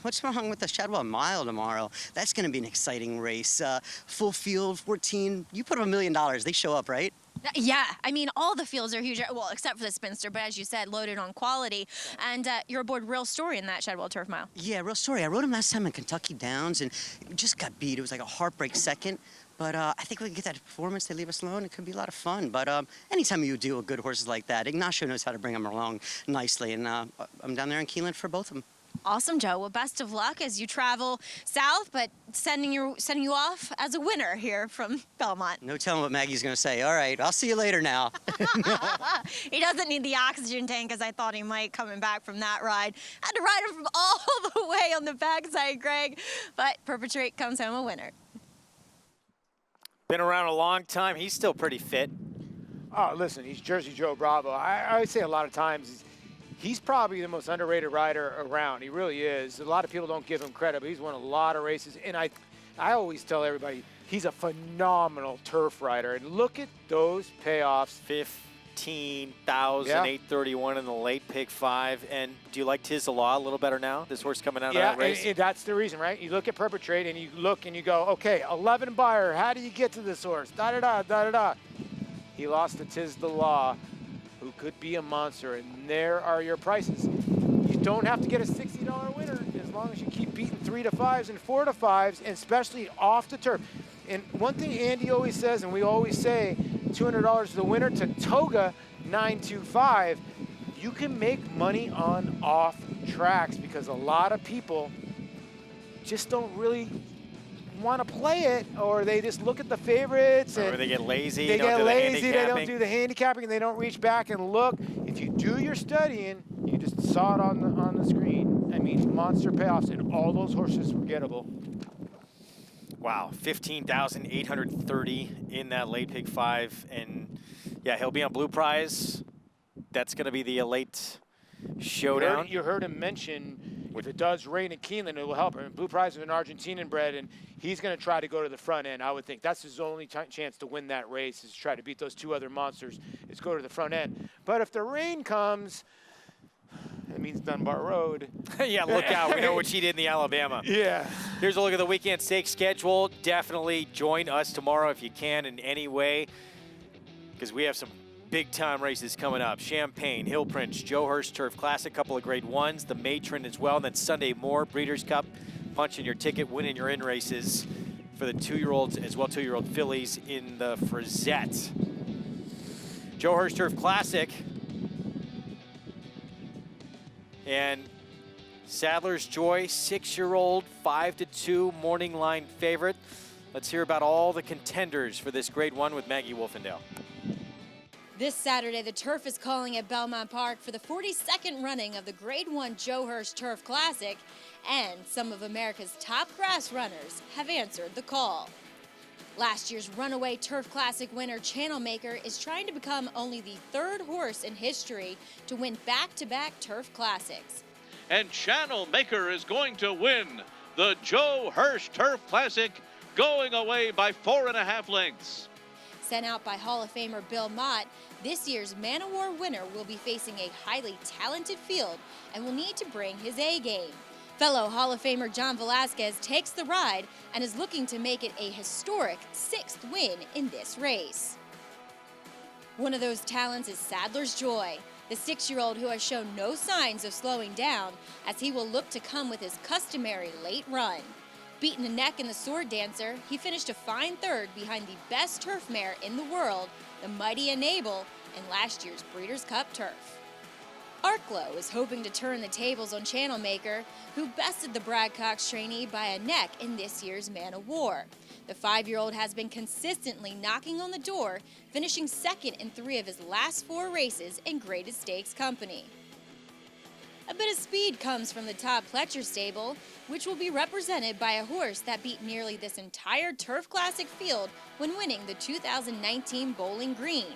what's wrong with the Shadwell Mile tomorrow? That's going to be an exciting race. Full field, 14. You put up $1 million. They show up, right? Yeah, I mean, all the fields are huge, well, except for the Spinster, but as you said, loaded on quality. And you're aboard Real Story in that Shadwell Turf Mile. Yeah, Real Story. I rode him last time in Kentucky Downs, and just got beat. It was like a heartbreak second. But I think we can get that performance. They leave us alone. It could be a lot of fun. But anytime you deal with good horses like that, Ignacio knows how to bring them along nicely. And I'm down there in Keeneland for both of them. Awesome, Joe. Well, best of luck as you travel south, but sending you off as a winner here from Belmont. No telling what Maggie's going to say. All right, I'll see you later now. He doesn't need the oxygen tank, as I thought he might coming back from that ride. Had to ride him from all the way on the backside, Greg. But Perpetrate comes home a winner. Been around a long time. He's still pretty fit. Oh, listen, he's Jersey Joe Bravo. I would say a lot of times he's probably the most underrated rider around. He really is. A lot of people don't give him credit, but he's won a lot of races. And I always tell everybody, he's a phenomenal turf rider. And look at those payoffs. 15,831 in the late pick 5. And do you like Tiz the Law a little better now? This horse coming out of that race? Yeah, that's the reason, right? You look at Perpetrate and you look and you go, okay, 11 buyer, how do you get to this horse? Da-da-da, da-da-da. He lost to Tiz the Law, who could be a monster, and there are your prices. You don't have to get a $60 winner as long as you keep beating 3 to 5s and 4 to 5s, and especially off the turf. And one thing Andy always says, and we always say, $200 is the winner to Toga 925. You can make money on off tracks because a lot of people just don't really want to play it, or they just look at the favorites and they get lazy. They get lazy. They don't do the handicapping, and they don't reach back and look. If you do your studying, you just saw it on the screen. I mean, monster payoffs, and all those horses were gettable. Wow, 15,830 in that late pick 5, and yeah, he'll be on Blue Prize. That's going to be the late showdown. You heard him mention If it does rain in Keeneland, it will help her. And Blue Prize is an Argentinian bred, and he's going to try to go to the front end, I would think. That's his only chance to win that race, is to try to beat those two other monsters, is go to the front end. But if the rain comes, it means Dunbar Road. Yeah, look out. We know what she did in the Alabama. Yeah. Here's a look at the weekend stakes schedule. Definitely join us tomorrow if you can in any way, because we have some big-time races coming up. Champaign, Hill Prince, Joe Hurst Turf Classic, couple of grade ones, the Matron as well, and then Sunday more, Breeders' Cup, punching your ticket, winning your in races for the 2-year-olds as well, 2-year-old fillies in the Frizette. Joe Hurst Turf Classic. And Sadler's Joy, 6-year-old, 5-2 morning line favorite. Let's hear about all the contenders for this grade one with Maggie Wolfendale. This Saturday, the turf is calling at Belmont Park for the 42nd running of the Grade 1 Joe Hurst Turf Classic, and some of America's top grass runners have answered the call. Last year's Runaway Turf Classic winner Channel Maker is trying to become only the 3rd horse in history to win back-to-back Turf Classics. And Channel Maker is going to win the Joe Hurst Turf Classic, going away by 4.5 lengths. Sent out by Hall of Famer Bill Mott, this year's Man o' War winner will be facing a highly talented field and will need to bring his A game. Fellow Hall of Famer John Velasquez takes the ride and is looking to make it a historic 6th win in this race. One of those talents is Sadler's Joy, the 6-year-old who has shown no signs of slowing down, as he will look to come with his customary late run. Beating a neck in the Sword Dancer, he finished a fine 3rd behind the best turf mare in the world, the Mighty Enable, in last year's Breeders' Cup Turf. Arklow is hoping to turn the tables on Channel Maker, who bested the Brad Cox trainee by a neck in this year's Man o' War. The 5-year-old has been consistently knocking on the door, finishing 2nd in 3 of his last 4 races in Greatest Stakes company. A bit of speed comes from the Todd Pletcher stable, which will be represented by a horse that beat nearly this entire Turf Classic field when winning the 2019 Bowling Green.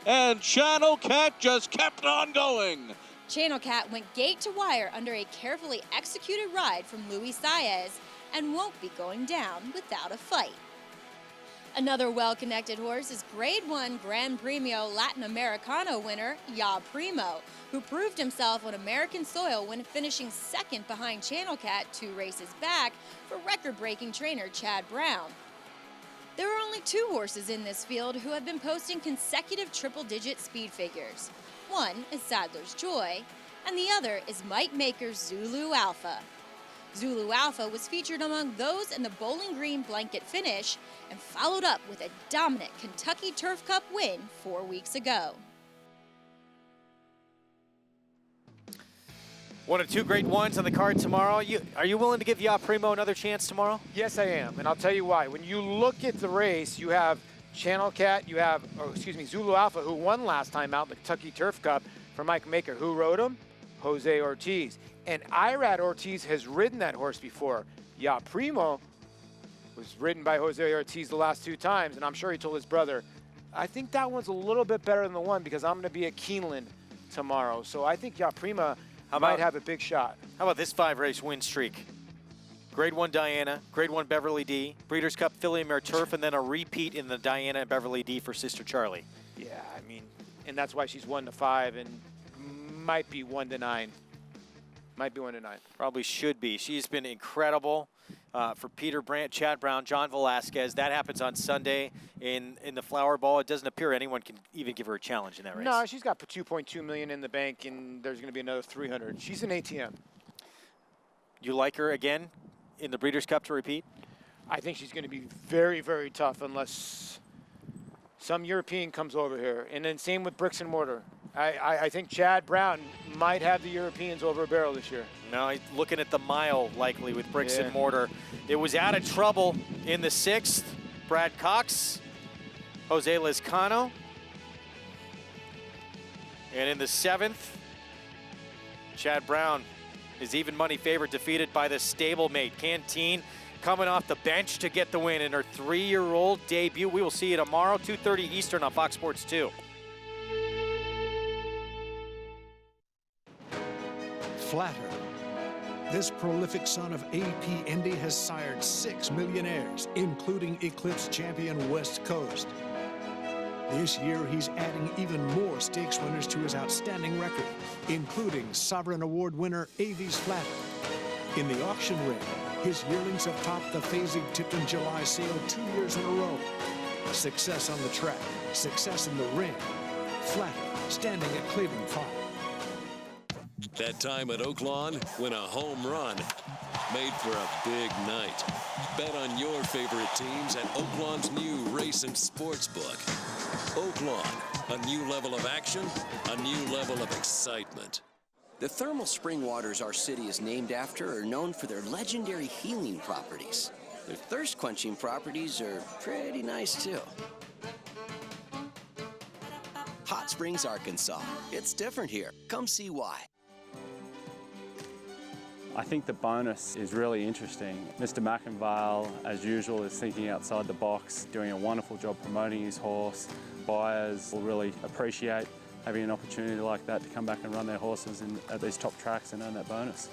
And Channel Cat just kept on going. Channel Cat went gate to wire under a carefully executed ride from Luis Saez and won't be going down without a fight. Another well-connected horse is Grade 1 Gran Premio Latin Americano winner, Ya Primo, who proved himself on American soil when finishing 2nd behind Channel Cat 2 races back for record-breaking trainer Chad Brown. There are only 2 horses in this field who have been posting consecutive triple-digit speed figures. One is Sadler's Joy, and the other is Mike Maker's Zulu Alpha. Zulu Alpha was featured among those in the Bowling Green blanket finish and followed up with a dominant Kentucky Turf Cup win 4 weeks ago. 1 of 2 grade ones on the card tomorrow. Are you willing to give Ya Primo another chance tomorrow? Yes, I am, and I'll tell you why. When you look at the race, you have Channel Cat, you have, Zulu Alpha, who won last time out in the Kentucky Turf Cup for Mike Maker. Who rode him? Jose Ortiz. And Irad Ortiz has ridden that horse before. Ya Primo was ridden by Jose Ortiz the last 2 times, and I'm sure he told his brother, I think that one's a little bit better than the one because I'm going to be at Keeneland tomorrow. So I think Ya Primo might have a big shot. How about this 5-race win streak? Grade 1 Diana, Grade 1 Beverly D, Breeders' Cup Filly Mare Turf, and then a repeat in the Diana and Beverly D for Sister Charlie. Yeah, I mean, and that's why she's 1-5 and might be 1-9. Might be 1-9. Probably should be. She's been incredible for Peter Brandt, Chad Brown, John Velasquez. That happens on Sunday in the Flower Ball. It doesn't appear anyone can even give her a challenge in that race. No, she's got $2.2 million in the bank, and there's going to be another 300. She's an ATM. You like her again in the Breeders' Cup to repeat? I think she's going to be very, very tough unless some European comes over here. And then same with Bricks and Mortar. I think Chad Brown might have the Europeans over a barrel this year. No, he's looking at the mile likely with Bricks and Mortar. It was out of trouble in the 6th. Brad Cox, Jose Lezcano. And in the 7th, Chad Brown is even money favorite, defeated by the stablemate Canteen, coming off the bench to get the win in her 3-year-old debut. We will see you tomorrow, 2:30 Eastern on Fox Sports 2. Flatter, This prolific son of AP Indy has sired 6 millionaires, including Eclipse champion West Coast. This year, he's adding even more stakes winners to his outstanding record, including Sovereign Award winner Avies Flatter. In the auction ring, his yearlings have topped the Phasig Tipton July sale 2 years in a row. Success on the track, success in the ring. Flatter, standing at Claiborne Farm. That time at Oaklawn, win a home run. Made for a big night. Bet on your favorite teams at Oaklawn's new race and sports book. Oaklawn, a new level of action, a new level of excitement. The thermal spring waters our city is named after are known for their legendary healing properties. Their thirst-quenching properties are pretty nice, too. Hot Springs, Arkansas. It's different here. Come see why. I think the bonus is really interesting. Mr. McInvale, as usual, is thinking outside the box, doing a wonderful job promoting his horse. Buyers will really appreciate having an opportunity like that to come back and run their horses at these top tracks and earn that bonus.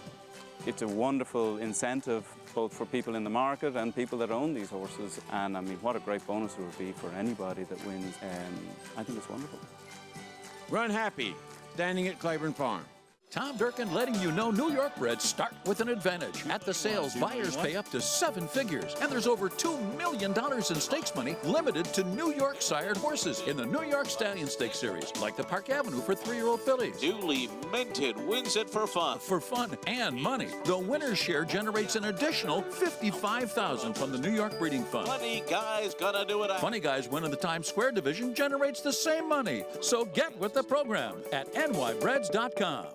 It's a wonderful incentive both for people in the market and people that own these horses. And I mean, what a great bonus it would be for anybody that wins. I think it's wonderful. Runhappy, standing at Claiborne Farm. Tom Durkin letting you know New York breds start with an advantage. At the sales, buyers pay up to 7 figures. And there's over $2 million in stakes money limited to New York sired horses in the New York Stallion Stakes Series, like the Park Avenue for 3-year-old fillies. Newly minted wins it for fun. For fun and money. The winner's share generates an additional $55,000 from the New York Breeding Fund. Funny Guy's gonna do it. Funny Guys winning the Times Square division generates the same money. So get with the program at nybreds.com.